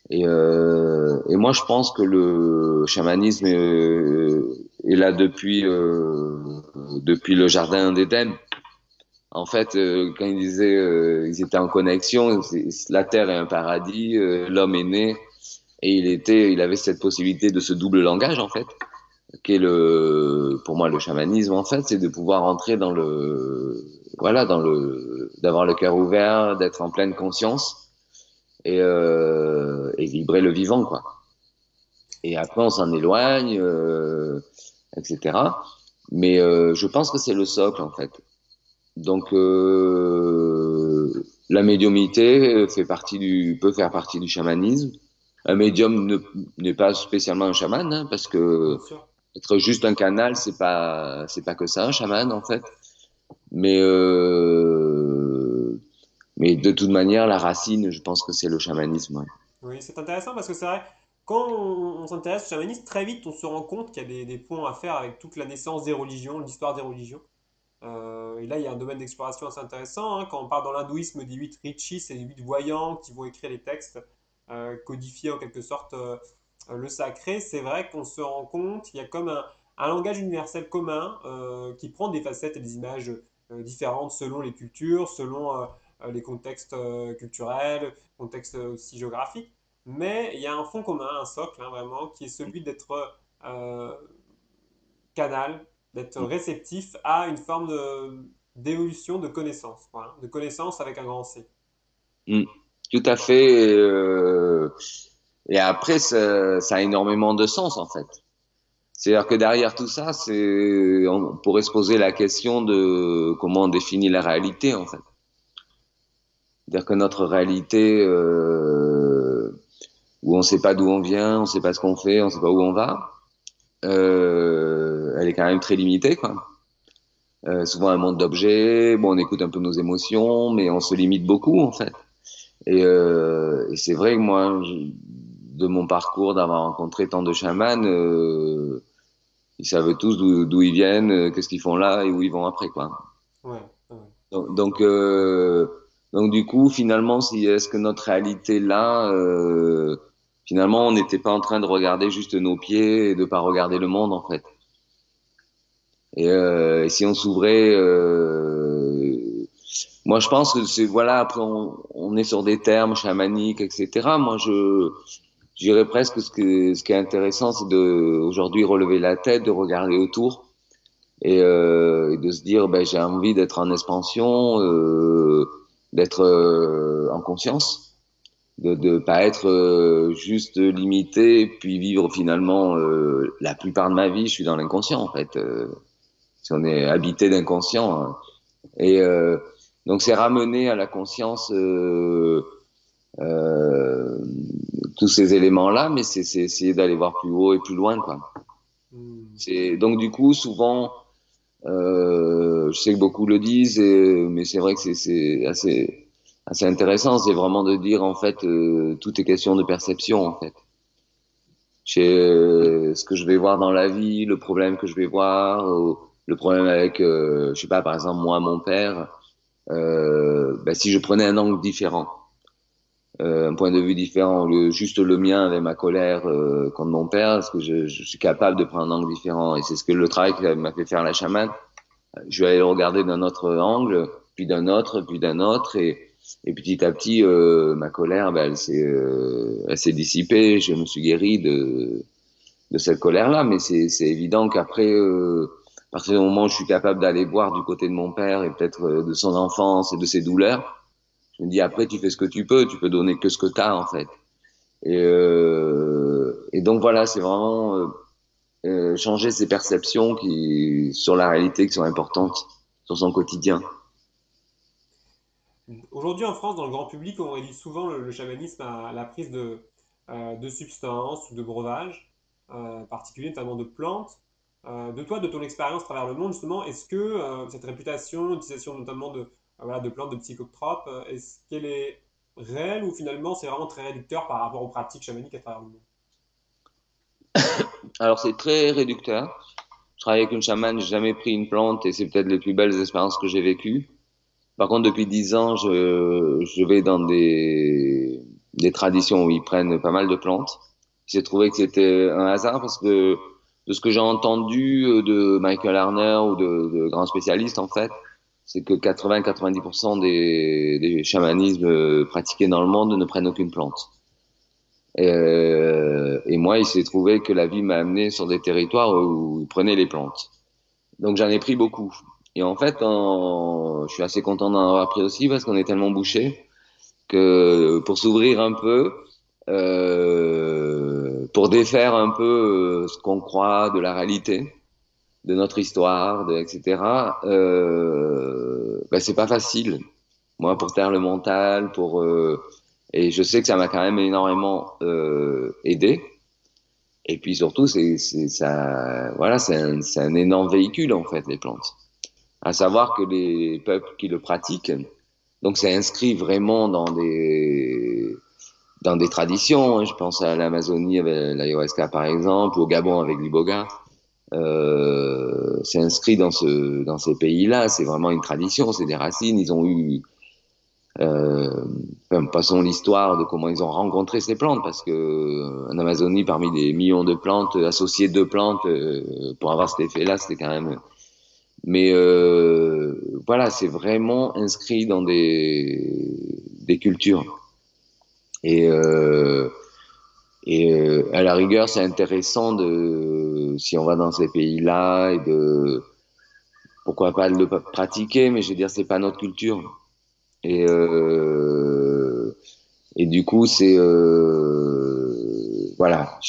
Et moi, je pense que le chamanisme est là depuis le jardin d'Éden. En fait, quand ils disaient ils étaient en connexion, la terre est un paradis, l'homme est né et il avait cette possibilité de ce double langage en fait, qui est pour moi le chamanisme en fait, c'est de pouvoir entrer dans voilà, d'avoir le cœur ouvert, d'être en pleine conscience et vibrer le vivant quoi. Et après, on s'en éloigne, etc. Mais je pense que c'est le socle, en fait. Donc, la médiumnité peut faire partie du chamanisme. Un médium n'est pas spécialement un chaman, hein, parce que Bien sûr. être juste un canal, c'est pas que ça, un chaman, en fait. Mais, mais de toute manière, la racine, je pense que c'est le chamanisme. Ouais. Oui, c'est intéressant parce que c'est vrai, quand on s'intéresse au chamanisme, très vite on se rend compte qu'il y a des ponts à faire avec toute la naissance des religions, l'histoire des religions. Et là, il y a un domaine d'exploration assez intéressant, hein. Quand on parle dans l'hindouisme des 8 rishis, c'est les 8 voyants qui vont écrire les textes, codifier en quelque sorte le sacré. C'est vrai qu'on se rend compte, il y a comme un langage universel commun qui prend des facettes et des images différentes selon les cultures, selon les contextes culturels, contextes aussi géographiques. Mais il y a un fond commun, un socle, hein, vraiment, qui est celui d'être euh, canal, d'être réceptif à une forme d'évolution de connaissance, voilà, de connaissance avec un grand C. Mm. Tout à fait. Et après, ça a énormément de sens, en fait. C'est-à-dire que derrière tout ça, on pourrait se poser la question de comment on définit la réalité, en fait. C'est-à-dire que notre réalité, où on ne sait pas d'où on vient, on ne sait pas ce qu'on fait, on ne sait pas où on va, elle est quand même très limitée, quoi. Souvent un monde d'objets, bon, on écoute un peu nos émotions, mais on se limite beaucoup, en fait. Et c'est vrai que moi, de mon parcours, d'avoir rencontré tant de chamans, ils savent tous d'où ils viennent, qu'est-ce qu'ils font là et où ils vont après, quoi. Ouais, ouais. Donc, donc, euh, donc, du coup, finalement, si est-ce que notre réalité là, finalement, on n'était pas en train de regarder juste nos pieds et de pas regarder le monde, en fait. Et si on s'ouvrait, moi, je pense que c'est voilà. Après, on est sur des termes chamaniques, etc. Moi, je dirais presque que ce qui est intéressant, c'est de aujourd'hui relever la tête, de regarder autour et de se dire, ben, j'ai envie d'être en expansion, d'être en conscience, de pas être juste limité, puis vivre finalement la plupart de ma vie, je suis dans l'inconscient en fait. Si on est habité d'inconscient, hein. Et donc c'est ramener à la conscience euh, tous ces éléments-là, mais c'est essayer d'aller voir plus haut et plus loin, quoi. Hmm. C'est donc du coup souvent, je sais que beaucoup le disent, mais c'est vrai que c'est assez intéressant. C'est vraiment de dire en fait, tout est question de perception en fait. Chez ce que je vais voir dans la vie, le problème que je vais voir, le problème avec, je sais pas, par exemple moi, mon père, ben, si je prenais un angle différent. Un point de vue différent, juste le mien avec ma colère contre mon père, parce que je suis capable de prendre un angle différent. Et c'est ce que le travail que m'a fait faire la chamane. Je vais aller le regarder d'un autre angle, puis d'un autre, et petit à petit, ma colère, ben, elle s'est dissipée. Je me suis guéri de cette colère-là. Mais c'est évident qu'après, à partir du moment où je suis capable d'aller voir du côté de mon père et peut-être de son enfance et de ses douleurs, je me dis après, tu fais ce que tu peux donner que ce que tu as en fait. Et donc voilà, c'est vraiment changer ses perceptions sur la réalité qui sont importantes, sur son quotidien. Aujourd'hui, en France, dans le grand public, on réduit souvent le chamanisme à la prise de substances ou de breuvages, particuliers, notamment de plantes. De toi, de ton expérience à travers le monde, justement, est-ce que cette réputation, l'utilisation notamment voilà, de plantes, de psychotropes, est-ce qu'elle est réelle ou finalement c'est vraiment très réducteur par rapport aux pratiques chamaniques à travers le monde? Alors c'est très réducteur. Je travaille avec une chamane, j'ai jamais pris une plante et c'est peut-être les plus belles expériences que j'ai vécues. Par contre, depuis 10 ans, je vais dans des traditions où ils prennent pas mal de plantes. J'ai trouvé que c'était un hasard parce que de ce que j'ai entendu de Michael Harner ou de grands spécialistes, en fait, c'est que 80-90% des chamanismes pratiqués dans le monde ne prennent aucune plante. Et moi, il s'est trouvé que la vie m'a amené sur des territoires où ils prenaient les plantes. Donc j'en ai pris beaucoup. Et en fait, je suis assez content d'en avoir pris aussi parce qu'on est tellement bouché que pour s'ouvrir un peu, pour défaire un peu ce qu'on croit de la réalité, de notre histoire, etc. bah, c'est pas facile. Moi, pour taire le mental, et je sais que ça m'a quand même énormément aidé. Et puis surtout, ça, voilà, c'est un énorme véhicule en fait, les plantes. À savoir que les peuples qui le pratiquent, donc c'est inscrit vraiment dans des traditions. Hein. Je pense à l'Amazonie avec l'ayahuasca par exemple, au Gabon avec l'iboga. C'est inscrit dans ces pays-là. C'est vraiment une tradition, c'est des racines. Ils ont eu enfin, passons l'histoire de comment ils ont rencontré ces plantes, parce que en Amazonie, parmi des millions de plantes, associer deux plantes pour avoir cet effet-là, c'était quand même. Mais voilà, c'est vraiment inscrit dans des cultures. Et, euh, à la rigueur, c'est intéressant si on va dans ces pays-là, et pourquoi pas de le pratiquer, mais je veux dire, c'est pas notre culture. Et, euh, Et du coup, voilà.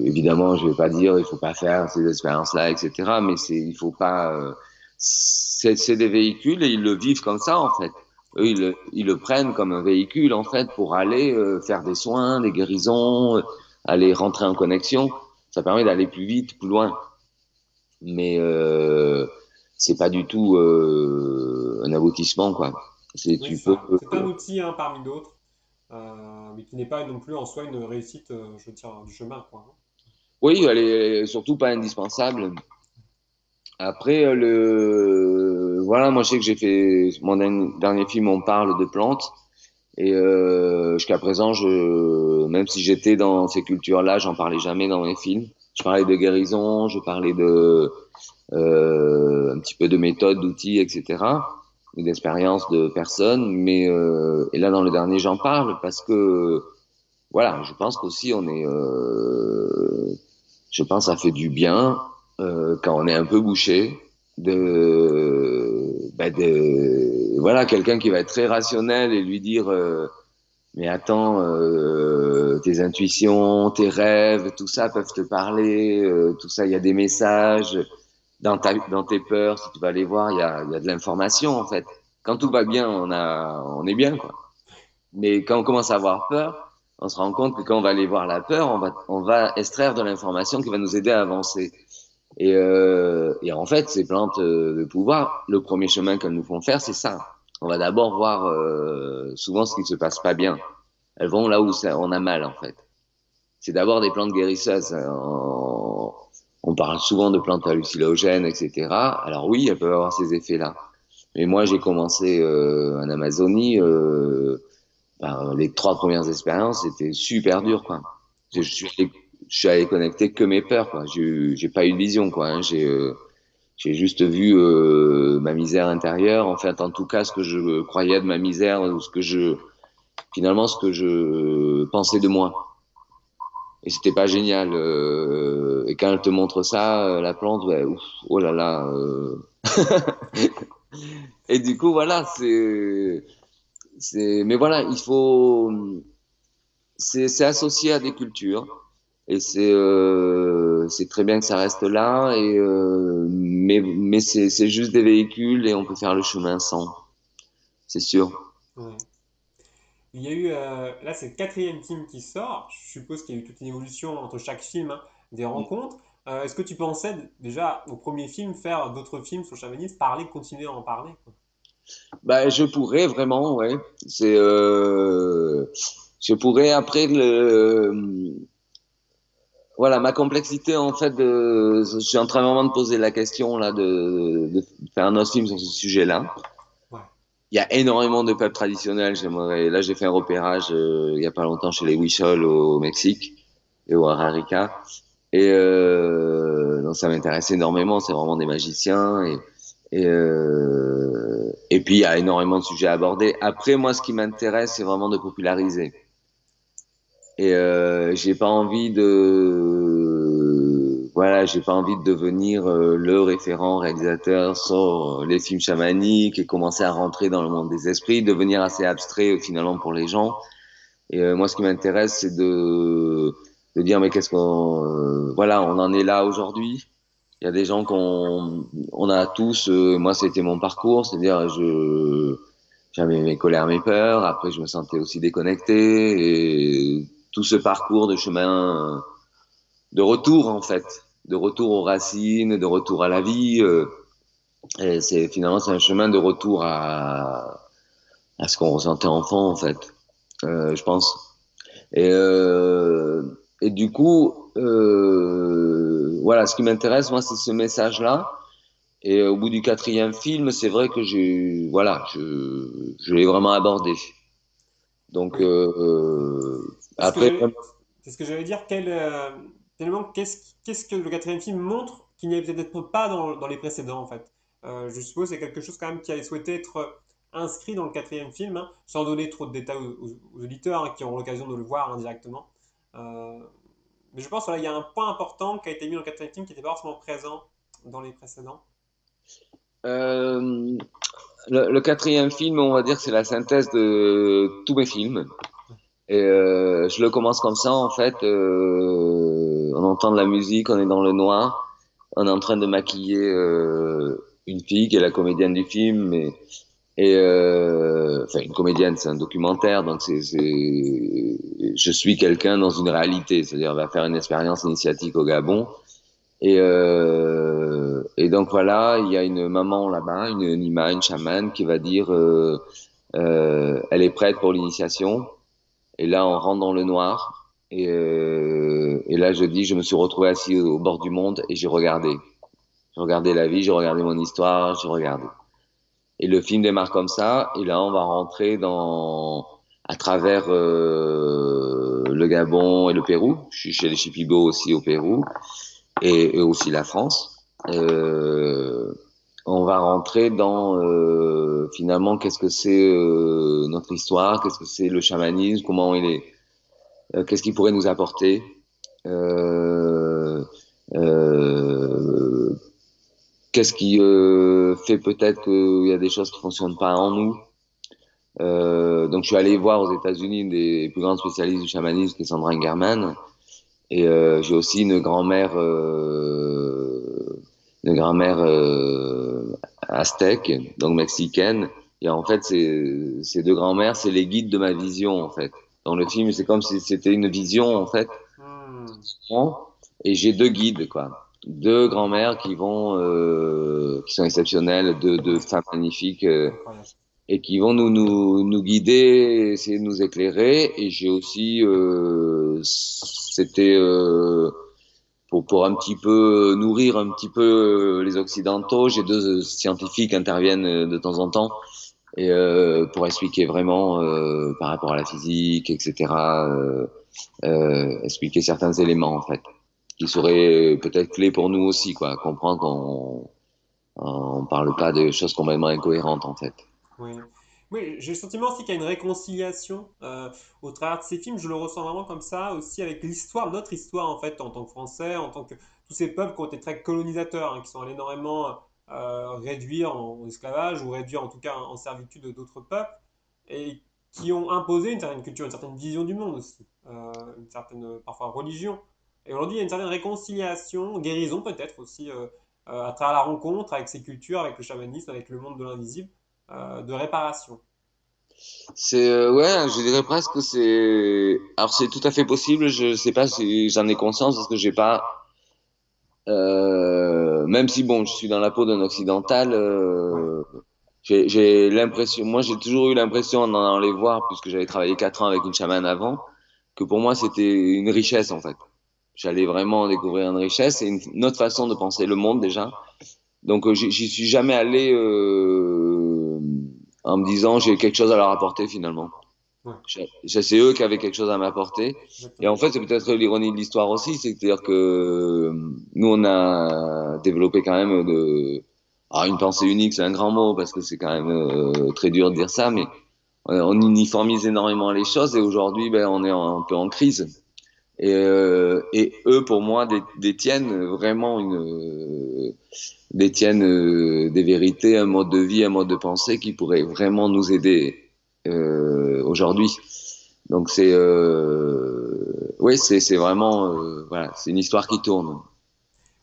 Évidemment, je vais pas dire il faut pas faire ces expériences-là, etc. Mais il faut pas. C'est des véhicules et ils le vivent comme ça en fait. Eux, ils le prennent comme un véhicule en fait pour aller faire des soins, des guérisons, aller rentrer en connexion. Ça permet d'aller plus vite, plus loin. Mais c'est pas du tout un aboutissement quoi. Oui, Tu c'est peux. ça. C'est un outil hein, parmi d'autres, mais qui n'est pas non plus en soi une réussite, je veux dire, du chemin, quoi. Hein. Oui, elle est surtout pas indispensable. Après, voilà, moi je sais que j'ai fait mon dernier film, on parle de plantes. Et jusqu'à présent, même si j'étais dans ces cultures-là, j'en parlais jamais dans mes films. Je parlais de guérison, je parlais un petit peu de méthodes, d'outils, etc. Ou d'expériences de personnes. Mais et là, dans le dernier, j'en parle parce que voilà, je pense qu'aussi je pense que ça fait du bien quand on est un peu bouché voilà, quelqu'un qui va être très rationnel et lui dire mais attends, tes intuitions, tes rêves, tout ça peuvent te parler, tout ça, il y a des messages dans tes peurs, si tu vas les voir, il y a de l'information en fait. Quand tout va bien, on est bien quoi. Mais quand on commence à avoir peur, on se rend compte que quand on va aller voir la peur, on va extraire de l'information qui va nous aider à avancer. Et en fait, ces plantes de pouvoir, le premier chemin qu'elles nous font faire, c'est ça. On va d'abord voir souvent ce qui se passe pas bien. Elles vont là où on a mal, en fait. C'est d'abord des plantes guérisseuses. On parle souvent de plantes hallucinogènes, etc. Alors oui, elles peuvent avoir ces effets-là. Mais moi, j'ai commencé en Amazonie. Les 3 premières expériences, c'était super dur, quoi. Ouais. Je suis allé connecter que mes peurs, quoi. J'ai pas eu de vision, quoi. Hein. J'ai juste vu ma misère intérieure. En fait, en tout cas, ce que je croyais de ma misère, ou finalement, ce que je pensais de moi. Et c'était pas génial. Et quand elle te montre ça, la plante, ouais, ouf, oh là là. Et du coup, voilà, mais voilà, c'est associé à des cultures. Et c'est très bien que ça reste là. Mais c'est juste des véhicules et on peut faire le chemin sans, c'est sûr. Ouais. Il y a eu, là c'est le quatrième film qui sort. Je suppose qu'il y a eu toute une évolution entre chaque film, hein, des rencontres. Est-ce que tu pensais déjà au premier film faire d'autres films sur le chamanisme, parler, continuer à en parler, quoi. Bah, je pourrais vraiment, ouais. Je pourrais après voilà, ma complexité en fait je suis en train vraiment de poser la question là de faire un autre film sur ce sujet-là. Ouais. Il y a énormément de peuples traditionnels. Là, j'ai fait un repérage il y a pas longtemps chez les Huichol au Mexique et au Ararica. Et donc ça m'intéresse énormément. C'est vraiment des magiciens et puis il y a énormément de sujets à aborder. Après, moi, ce qui m'intéresse, c'est vraiment de populariser. Et j'ai pas envie voilà, j'ai pas envie de devenir le référent réalisateur sur les films chamaniques et commencer à rentrer dans le monde des esprits, devenir assez abstrait finalement pour les gens. Et moi, ce qui m'intéresse, c'est de dire mais qu'est-ce qu'on voilà, on en est là aujourd'hui. Il y a des gens on a tous, moi c'était mon parcours, c'est-à-dire j'avais mes colères, mes peurs, après je me sentais aussi déconnecté et tout ce parcours de chemin de retour en fait, de retour aux racines, de retour à la vie, et c'est un chemin de retour à ce qu'on ressentait enfant en fait, je pense. Et, euh, et du coup, voilà, ce qui m'intéresse, moi, c'est ce message-là. Et au bout du quatrième film, c'est vrai que je l'ai vraiment abordé. Donc, Oui. C'est ce que après, j'allais, c'est ce que j'allais dire. Finalement, qu'est-ce que le quatrième film montre qu'il n'y avait peut-être pas dans les précédents, en fait. Je suppose que c'est quelque chose quand même qui avait souhaité être inscrit dans le quatrième film, hein, sans donner trop de détails aux auditeurs hein, qui auront l'occasion de le voir indirectement. Euh, mais je pense qu'il y a un point important qui a été mis dans le quatrième film qui n'était pas forcément présent dans les précédents. euh, le quatrième film, on va dire que c'est la synthèse de tous mes films. Et je le commence comme ça, en fait. On entend de la musique, on est dans le noir, on est en train de maquiller une fille qui est la comédienne du film, enfin une comédienne, c'est un documentaire, donc je suis quelqu'un dans une réalité, c'est-à-dire on va faire une expérience initiatique au Gabon. Et donc voilà, il y a une maman là-bas, une Nima, une chamane, qui va dire elle est prête pour l'initiation. Et là, on rentre dans le noir. Et là, je dis, je me suis retrouvé assis au bord du monde et j'ai regardé. J'ai regardé la vie, j'ai regardé mon histoire, j'ai regardé. Et le film démarre comme ça. Et là, on va rentrer à travers le Gabon et le Pérou. Je suis chez les Shipibo aussi au Pérou et aussi la France. On va rentrer dans finalement qu'est-ce que c'est notre histoire, qu'est-ce que c'est le chamanisme, comment il est, qu'est-ce qu'il pourrait nous apporter, euh, euh, qu'est-ce qui fait peut-être qu'il y a des choses qui fonctionnent pas en nous. Donc je suis allé voir aux États-Unis une des plus grandes spécialistes du chamanisme qui est Sandra Ingerman. Et j'ai aussi une grand-mère aztèque, donc mexicaine. Et en fait, ces deux grand-mères, c'est les guides de ma vision, en fait. Dans le film, c'est comme si c'était une vision, en fait. Hmm, Et j'ai deux guides, quoi. Deux grand-mères qui sont exceptionnelles, deux ouais, femmes magnifiques, incroyable. et qui vont nous guider, essayer de nous éclairer. Et j'ai aussi, c'était pour un petit peu nourrir un petit peu les Occidentaux. J'ai deux scientifiques qui interviennent de temps en temps et pour expliquer vraiment par rapport à la physique, etc. Expliquer certains éléments en fait qui seraient peut-être clés pour nous aussi, quoi. Comprendre qu'on parle pas de choses complètement incohérentes en fait. Oui, oui, j'ai le sentiment aussi qu'il y a une réconciliation au travers de ces films. Je le ressens vraiment comme ça aussi avec l'histoire, notre histoire en fait, en tant que Français, en tant que tous ces peuples qui ont été très colonisateurs, hein, qui sont allés énormément réduire en esclavage ou réduire en tout cas en servitude d'autres peuples et qui ont imposé une certaine culture, une certaine vision du monde aussi, une certaine parfois religion. Et aujourd'hui, il y a une certaine réconciliation, guérison peut-être aussi à travers la rencontre avec ces cultures, avec le chamanisme, avec le monde de l'invisible de réparation. C'est ouais, je dirais presque que c'est. Alors c'est tout à fait possible. Je sais pas si j'en ai conscience parce que j'ai pas. Même si bon, je suis dans la peau d'un occidental, Ouais. j'ai l'impression. Moi, j'ai toujours eu l'impression en allant les voir, puisque j'avais travaillé 4 ans avec une chamane avant, que pour moi c'était une richesse en fait. J'allais vraiment découvrir une richesse et une autre façon de penser le monde déjà. Donc j'y suis jamais allé en me disant j'ai quelque chose à leur apporter finalement. Ouais, C'est eux qui avaient quelque chose à m'apporter. Et en exactement. fait, c'est peut-être l'ironie de l'histoire aussi, c'est-à-dire que nous, on a développé quand même une pensée unique, c'est un grand mot parce que c'est quand même très dur de dire ça, mais on uniformise énormément les choses et aujourd'hui, ben, on est un peu en crise. Et eux, pour moi, détiennent vraiment détiennent des vérités, un mode de vie, un mode de pensée qui pourrait vraiment nous aider aujourd'hui. Donc oui, c'est vraiment voilà, c'est une histoire qui tourne.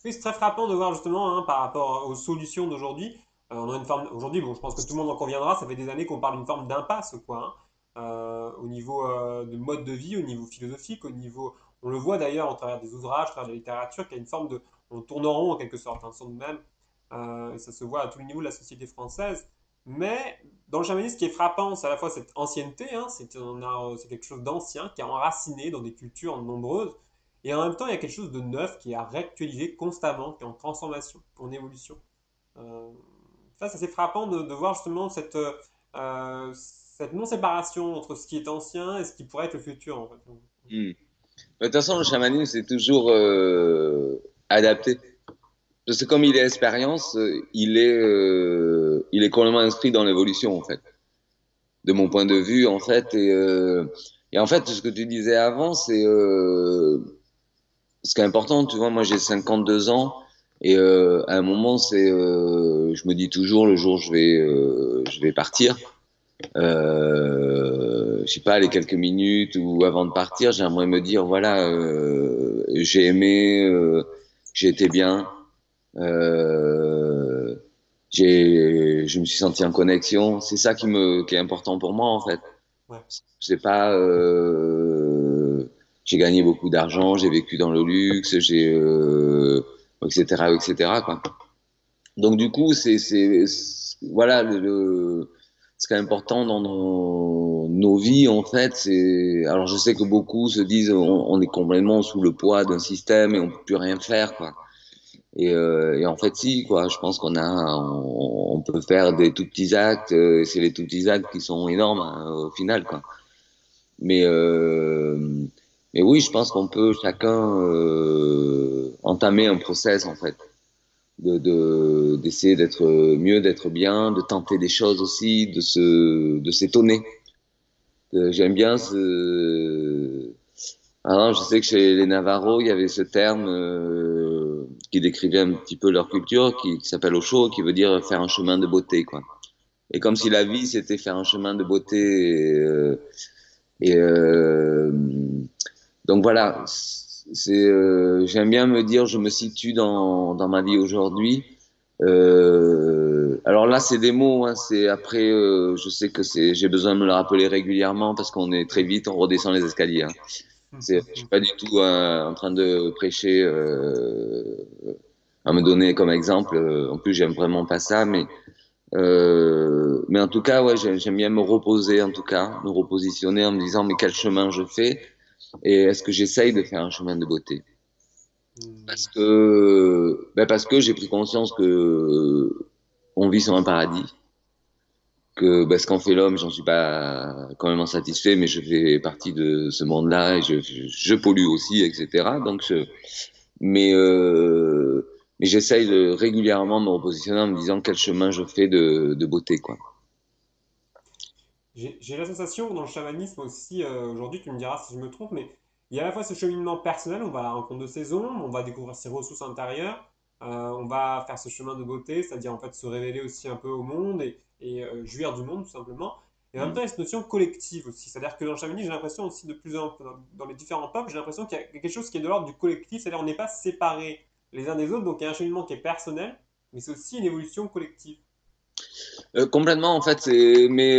Oui, c'est très frappant de voir justement hein, par rapport aux solutions d'aujourd'hui. On a une forme aujourd'hui, bon, je pense que tout le monde en conviendra, ça fait des années qu'on parle d'une forme d'impasse, quoi, hein, au niveau de mode de vie, au niveau philosophique, au niveau, on le voit d'ailleurs au travers des ouvrages, à travers de la littérature, qu'il y a une forme de, on tourne en rond en quelque sorte, hein, sans de même, et ça se voit à tous les niveaux de la société française. Mais dans le chamanisme, ce qui est frappant, c'est à la fois cette ancienneté, hein, c'est quelque chose d'ancien qui est enraciné dans des cultures nombreuses. Et en même temps, il y a quelque chose de neuf qui est à réactualiser constamment, qui est en transformation, en évolution. Euh, ça, c'est assez frappant de voir justement cette non-séparation entre ce qui est ancien et ce qui pourrait être le futur, en fait. Hmm. De toute façon, le chamanisme, c'est toujours adapté. Parce que comme il est expérience, il est complètement inscrit dans l'évolution, en fait, de mon point de vue, en fait. Et en fait, ce que tu disais avant, c'est ce qui est important. Tu vois, moi, j'ai 52 ans. Et à un moment, je me dis toujours, le jour où je vais partir, je sais pas, les quelques minutes ou avant de partir, j'aimerais me dire, voilà, j'ai aimé, j'ai été bien, euh, je me suis senti en connexion. C'est ça qui est important pour moi, en fait. Ouais. C'est pas, j'ai gagné beaucoup d'argent, j'ai vécu dans le luxe, etc., etc., quoi. Donc du coup, voilà ce qui est important dans nos vies en fait. Alors je sais que beaucoup se disent on est complètement sous le poids d'un système et on peut plus rien faire quoi. Et en fait si quoi. Je pense on peut faire des tout petits actes. C'est les tout petits actes qui sont énormes hein, au final quoi. Mais mais oui, je pense qu'on peut chacun entamer un process en fait d'essayer d'être mieux, d'être bien, de tenter des choses aussi, de s'étonner. J'aime bien ce. Alors, je sais que chez les Navarros, il y avait ce terme qui décrivait un petit peu leur culture, qui s'appelle Osho, qui veut dire faire un chemin de beauté, quoi. Et comme si la vie c'était faire un chemin de beauté. Et donc voilà, j'aime bien me dire, je me situe dans ma vie aujourd'hui. Alors là, c'est des mots. Hein, c'est après, je sais que j'ai besoin de me le rappeler régulièrement parce qu'on est très vite, on redescend les escaliers. Hein. Je suis pas du tout en train de prêcher à me donner comme exemple. En plus, j'aime vraiment pas ça, mais en tout cas, ouais, j'aime bien me reposer, en tout cas, me repositionner en me disant, mais quel chemin je fais et est-ce que j'essaye de faire un chemin de beauté? Hmm. Parce que j'ai pris conscience que on vit sur un paradis, que ce qu'en fait l'homme, j'en suis pas quand même satisfait, mais je fais partie de ce monde-là et je pollue aussi, etc. Mais, euh, mais j'essaye de régulièrement me repositionner en me disant quel chemin je fais de beauté, quoi. J'ai la sensation dans le chamanisme aussi, aujourd'hui, tu me diras si je me trompe, mais il y a à la fois ce cheminement personnel, on va à la rencontre de ses ombres, on va découvrir ses ressources intérieures, on va faire ce chemin de beauté, c'est-à-dire en fait se révéler aussi un peu au monde et jouir du monde tout simplement. Et en même Mm. temps, il y a cette notion collective aussi, c'est-à-dire que dans le chamanisme, j'ai l'impression aussi de plus en plus, dans les différents peuples, j'ai l'impression qu'il y a quelque chose qui est de l'ordre du collectif, c'est-à-dire on n'est pas séparés les uns des autres, donc il y a un cheminement qui est personnel, mais c'est aussi une évolution collective. Complètement, en fait, mais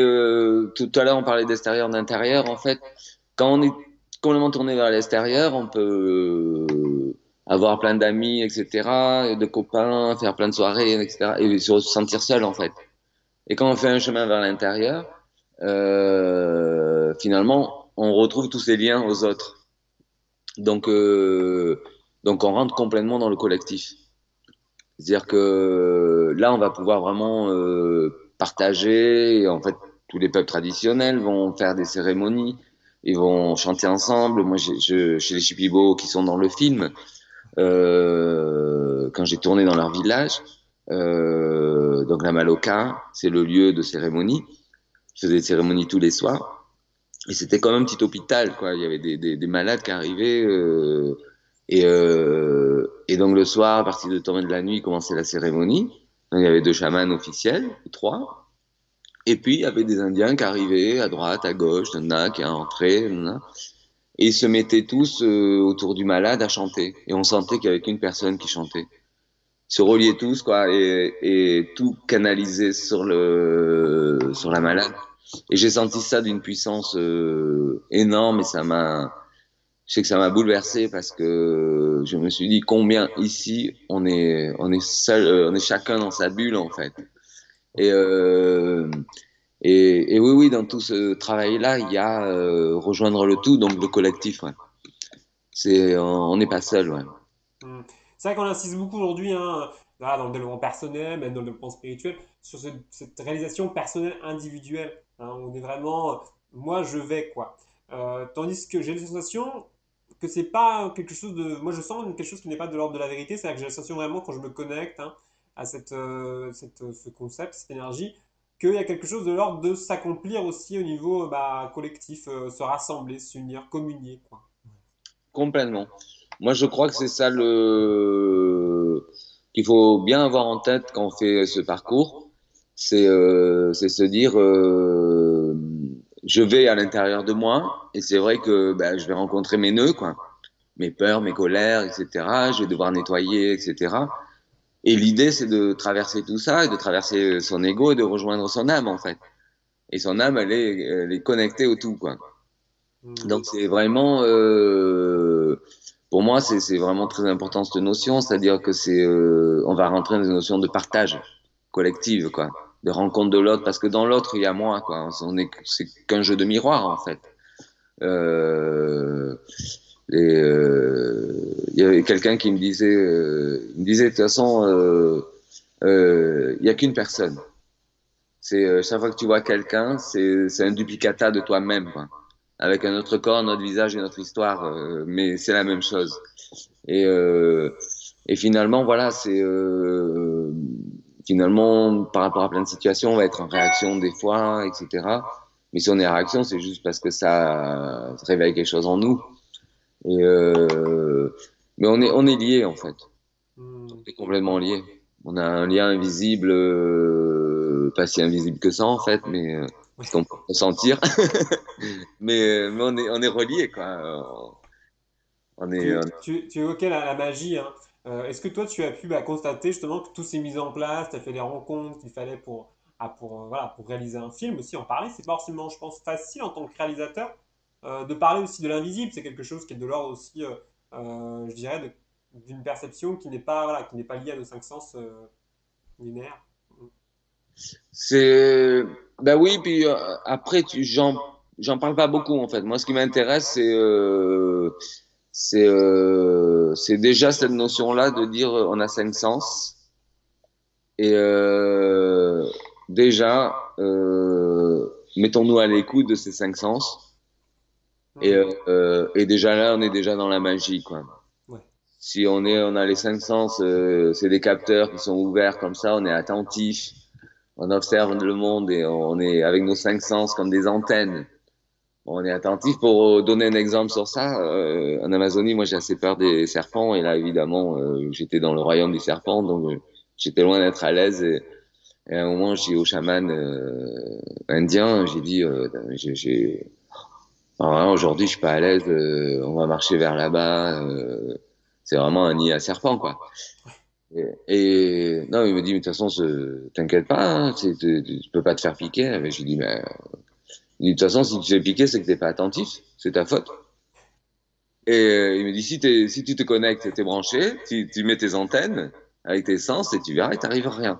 tout à l'heure on parlait d'extérieur, d'intérieur. En fait, quand on est complètement tourné vers l'extérieur, on peut avoir plein d'amis, etc., et de copains, faire plein de soirées, etc., et se sentir seul, en fait. Et quand on fait un chemin vers l'intérieur, finalement, on retrouve tous ces liens aux autres. Donc, euh, donc on rentre complètement dans le collectif. C'est-à-dire que là, on va pouvoir vraiment partager. Et en fait, tous les peuples traditionnels vont faire des cérémonies, ils vont chanter ensemble. Moi, chez les Shipibo qui sont dans le film, quand j'ai tourné dans leur village, donc la Maloka, c'est le lieu de cérémonie. Je faisais des cérémonies tous les soirs. Et c'était comme un petit hôpital, quoi. Il y avait des malades qui arrivaient. Et donc le soir, à partir de tombée de la nuit, commençait la cérémonie. Donc, il y avait deux chamans officiels, trois. Et puis il y avait des Indiens qui arrivaient à droite, à gauche, il y en a qui entraient. Et ils se mettaient tous autour du malade à chanter. Et on sentait qu'il y avait qu'une personne qui chantait. Ils se reliaient tous, quoi, et tout canalisé sur la malade. Et j'ai senti ça d'une puissance énorme et je sais que ça m'a bouleversé parce que je me suis dit combien ici on est seul, on est chacun dans sa bulle en fait. Et, euh, et oui, oui, dans tout ce travail-là, il y a rejoindre le tout, donc le collectif. Ouais. On n'est pas seul. Ouais. Hmm. C'est vrai qu'on insiste beaucoup aujourd'hui, hein, voilà, dans le développement personnel, même dans le développement spirituel, sur cette réalisation personnelle individuelle, hein. On est vraiment, moi je vais quoi. Tandis que j'ai la sensation que c'est pas quelque chose de, moi je sens quelque chose qui n'est pas de l'ordre de la vérité, c'est-à-dire que j'ai la sensation vraiment quand je me connecte, hein, à ce concept, cette énergie, qu'il y a quelque chose de l'ordre de s'accomplir aussi au niveau bah, collectif, se rassembler, s'unir, communier, quoi. Complètement. Moi, je crois que c'est ça le qu'il faut bien avoir en tête quand on fait ce parcours. C'est se dire, je vais à l'intérieur de moi, et c'est vrai que ben, je vais rencontrer mes nœuds, quoi, mes peurs, mes colères, etc. Je vais devoir nettoyer, etc. Et l'idée, c'est de traverser tout ça et de traverser son ego et de rejoindre son âme, en fait. Et son âme, elle est connectée au tout, quoi. Hmm. Donc c'est vraiment, pour moi, c'est vraiment très important cette notion, c'est-à-dire que on va rentrer dans une notion de partage collective, quoi, de rencontre de l'autre, parce que dans l'autre il y a moi, quoi. C'est qu'un jeu de miroir en fait. Euh, il y avait quelqu'un qui me disait de toute façon, il y a qu'une personne. Chaque fois que tu vois quelqu'un, c'est un duplicata de toi-même, quoi, avec un autre corps, notre visage et notre histoire, mais c'est la même chose. Et, euh, et finalement, voilà, finalement par rapport à plein de situations, on va être en réaction des fois, etc. Mais si on est en réaction, c'est juste parce que ça réveille quelque chose en nous. Et mais on est liés en fait. On Hmm. est complètement liés. On a un lien invisible, pas si invisible que ça en fait, mais parce qu'on peut ressentir. Mais on est reliés quoi. On est Tu évoquais la magie, hein. Est-ce que toi, tu as pu bah, constater justement que tout s'est mis en place, tu as fait les rencontres qu'il fallait voilà, pour réaliser un film aussi, en parler. C'est pas forcément, je pense, facile en tant que réalisateur de parler aussi de l'invisible. C'est quelque chose qui est de l'ordre aussi, je dirais, d'une perception qui n'est pas, voilà, qui n'est pas liée à nos cinq sens linéaires. C'est ben oui, puis après j'en parle pas beaucoup en fait. Moi, ce qui m'intéresse, c'est déjà cette notion-là de dire on a cinq sens et déjà mettons-nous à l'écoute de ces cinq sens Hmm. et déjà là, on est déjà dans la magie quoi. Ouais. Si on a les cinq sens, c'est des capteurs qui sont ouverts comme ça, on est attentif, on observe le monde et on est avec nos cinq sens comme des antennes. On est attentif. Pour donner un exemple sur ça, en Amazonie, moi j'ai assez peur des serpents et là évidemment j'étais dans le royaume des serpents donc j'étais loin d'être à l'aise et à un moment j'ai au chaman indien, j'ai dit alors, vraiment, aujourd'hui je suis pas à l'aise, on va marcher vers là-bas, c'est vraiment un nid à serpents quoi. Non, il me dit, mais de toute façon, t'inquiète pas, hein, tu peux pas te faire piquer. Mais j'ai dit, mais il dit, de toute façon, si tu te fais piquer, c'est que t'es pas attentif, c'est ta faute. Et il me dit, si tu te connectes, t'es branché, tu mets tes antennes avec tes sens et tu verras, il t'arrive rien.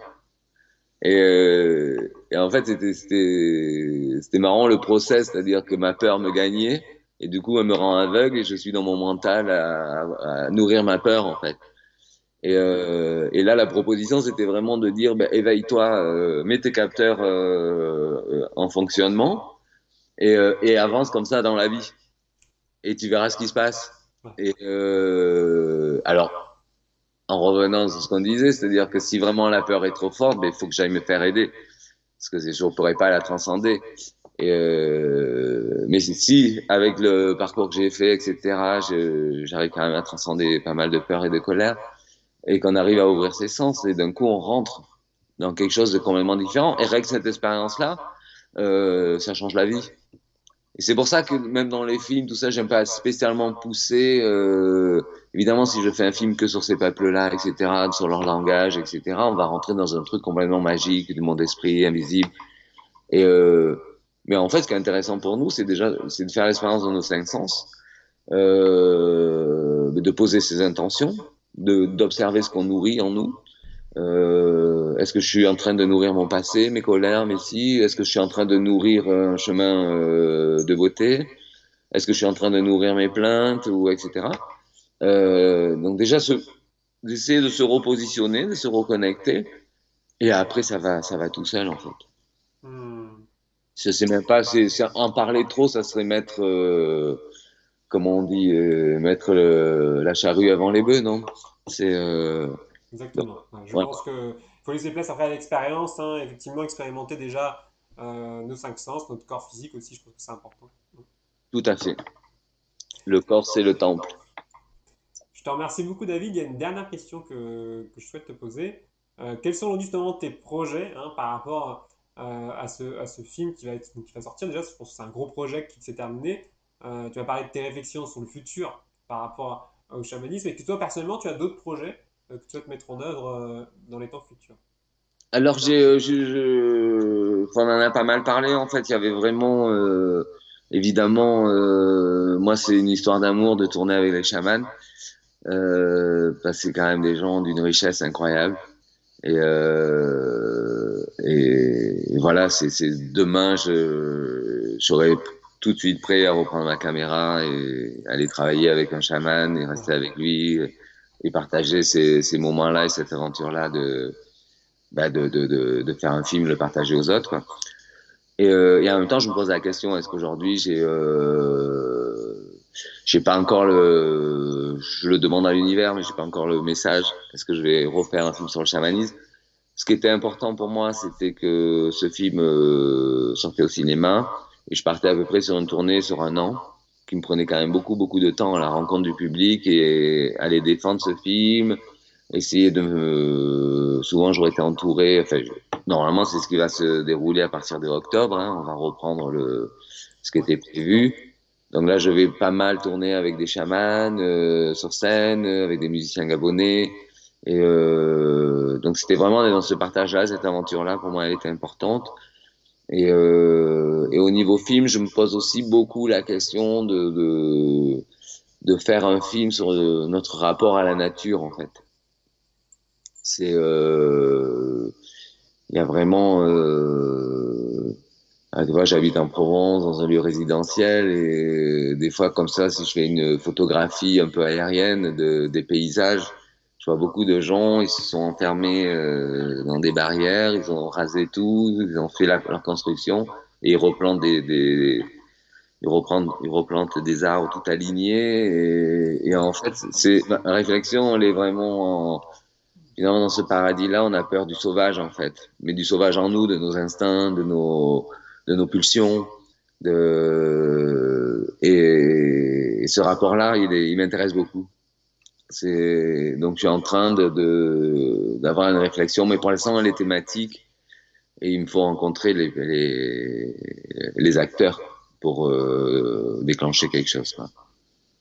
Et en fait, c'était marrant le process, c'est-à-dire que ma peur me gagnait et du coup, elle me rend aveugle et je suis dans mon mental à nourrir ma peur, en fait. Et là, la proposition, c'était vraiment de dire, ben, éveille-toi, mets tes capteurs en fonctionnement et avance comme ça dans la vie. Et tu verras ce qui se passe. Ouais. Et alors, en revenant sur ce qu'on disait, c'est-à-dire que si vraiment la peur est trop forte, ben, il faut que j'aille me faire aider. Parce que je ne pourrais pas la transcender. Mais si, avec le parcours que j'ai fait, etc., j'arrive quand même à transcender pas mal de peur et de colère et qu'on arrive à ouvrir ses sens et d'un coup on rentre dans quelque chose de complètement différent et avec cette expérience-là, ça change la vie. Et c'est pour ça que même dans les films, tout ça, j'aime pas spécialement pousser. Évidemment, si je fais un film que sur ces peuples-là, etc., sur leur langage, etc., on va rentrer dans un truc complètement magique, du monde esprit, invisible. Et mais en fait, ce qui est intéressant pour nous, c'est de faire l'expérience dans nos cinq sens, de poser ses intentions, d'observer ce qu'on nourrit en nous. Est-ce que je suis en train de nourrir mon passé, mes colères, mes si? Est-ce que je suis en train de nourrir un chemin de beauté? Est-ce que je suis en train de nourrir mes plaintes ou etc. Donc déjà, d'essayer de se repositionner, de se reconnecter, et après ça va tout seul en fait. Hmm. Je sais même pas, en parler trop, ça serait mettre, comment on dit, mettre la charrue avant les bœufs, non? C'est donc, Exactement. Ouais, je voilà, pense que faut laisser place après à l'expérience, hein, effectivement, expérimenter déjà nos cinq sens, notre corps physique aussi, je pense que c'est important. tout à fait. Le corps, c'est le temple. Je te remercie beaucoup, David. Il y a une dernière question que je souhaite te poser. Quels sont justement tes projets, hein, par rapport à ce film qui va sortir? Déjà, je pense que c'est un gros projet qui s'est terminé. Tu vas parler de tes réflexions sur le futur par rapport au chamanisme. Et que toi, personnellement, tu as d'autres projets que tu souhaites mettre en œuvre dans les temps futurs. Alors on en a pas mal parlé en fait. Il y avait vraiment, évidemment, moi c'est une histoire d'amour de tourner avec les chamans. Parce que c'est quand même des gens d'une richesse incroyable. Et voilà, c'est demain, je serai tout de suite prêt à reprendre ma caméra et aller travailler avec un chaman et rester avec lui et partager ces moments-là et cette aventure-là de faire un film, le partager aux autres, quoi. Et en même temps, je me pose la question, est-ce qu'aujourd'hui j'ai pas encore je le demande à l'univers, mais j'ai pas encore le message. Est-ce que je vais refaire un film sur le chamanisme? Ce qui était important pour moi, c'était que ce film sortait au cinéma et je partais à peu près sur une tournée sur un an qui me prenait quand même beaucoup de temps à la rencontre du public et aller défendre ce film, essayer de me... Souvent, j'aurais été entouré, enfin, normalement, c'est ce qui va se dérouler à partir de octobre, hein. On va reprendre ce qui Ouais. était prévu. Donc là, je vais pas mal tourner avec des chamans sur scène, avec des musiciens gabonais. Et donc c'était vraiment dans ce partage-là, cette aventure-là, pour moi, elle était importante. Et au niveau film, je me pose aussi beaucoup la question de faire un film sur notre rapport à la nature, en fait. C'est, il y a vraiment, tu vois, j'habite en Provence, dans un lieu résidentiel, et des fois, comme ça, si je fais une photographie un peu aérienne des paysages, je vois beaucoup de gens, ils se sont enfermés dans des barrières, ils ont rasé tout, ils ont fait leur construction, et ils replantent des arbres tout alignés, et en fait, ma réflexion, elle est vraiment finalement, dans ce paradis-là, on a peur du sauvage, en fait. Mais du sauvage en nous, de nos instincts, de nos pulsions. Et ce rapport-là, il m'intéresse beaucoup. Donc, je suis en train d'avoir une réflexion, mais pour l'instant, elle est thématique et il me faut rencontrer les acteurs pour déclencher quelque chose, quoi.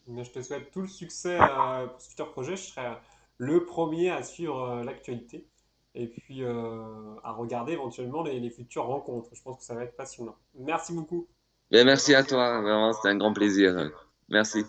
Mais je te souhaite tout le succès pour ce futur projet. Je serai le premier à suivre l'actualité et puis à regarder éventuellement les futures rencontres. Je pense que ça va être passionnant. Merci beaucoup. Mais merci à toi, vraiment, c'était un grand plaisir. Merci.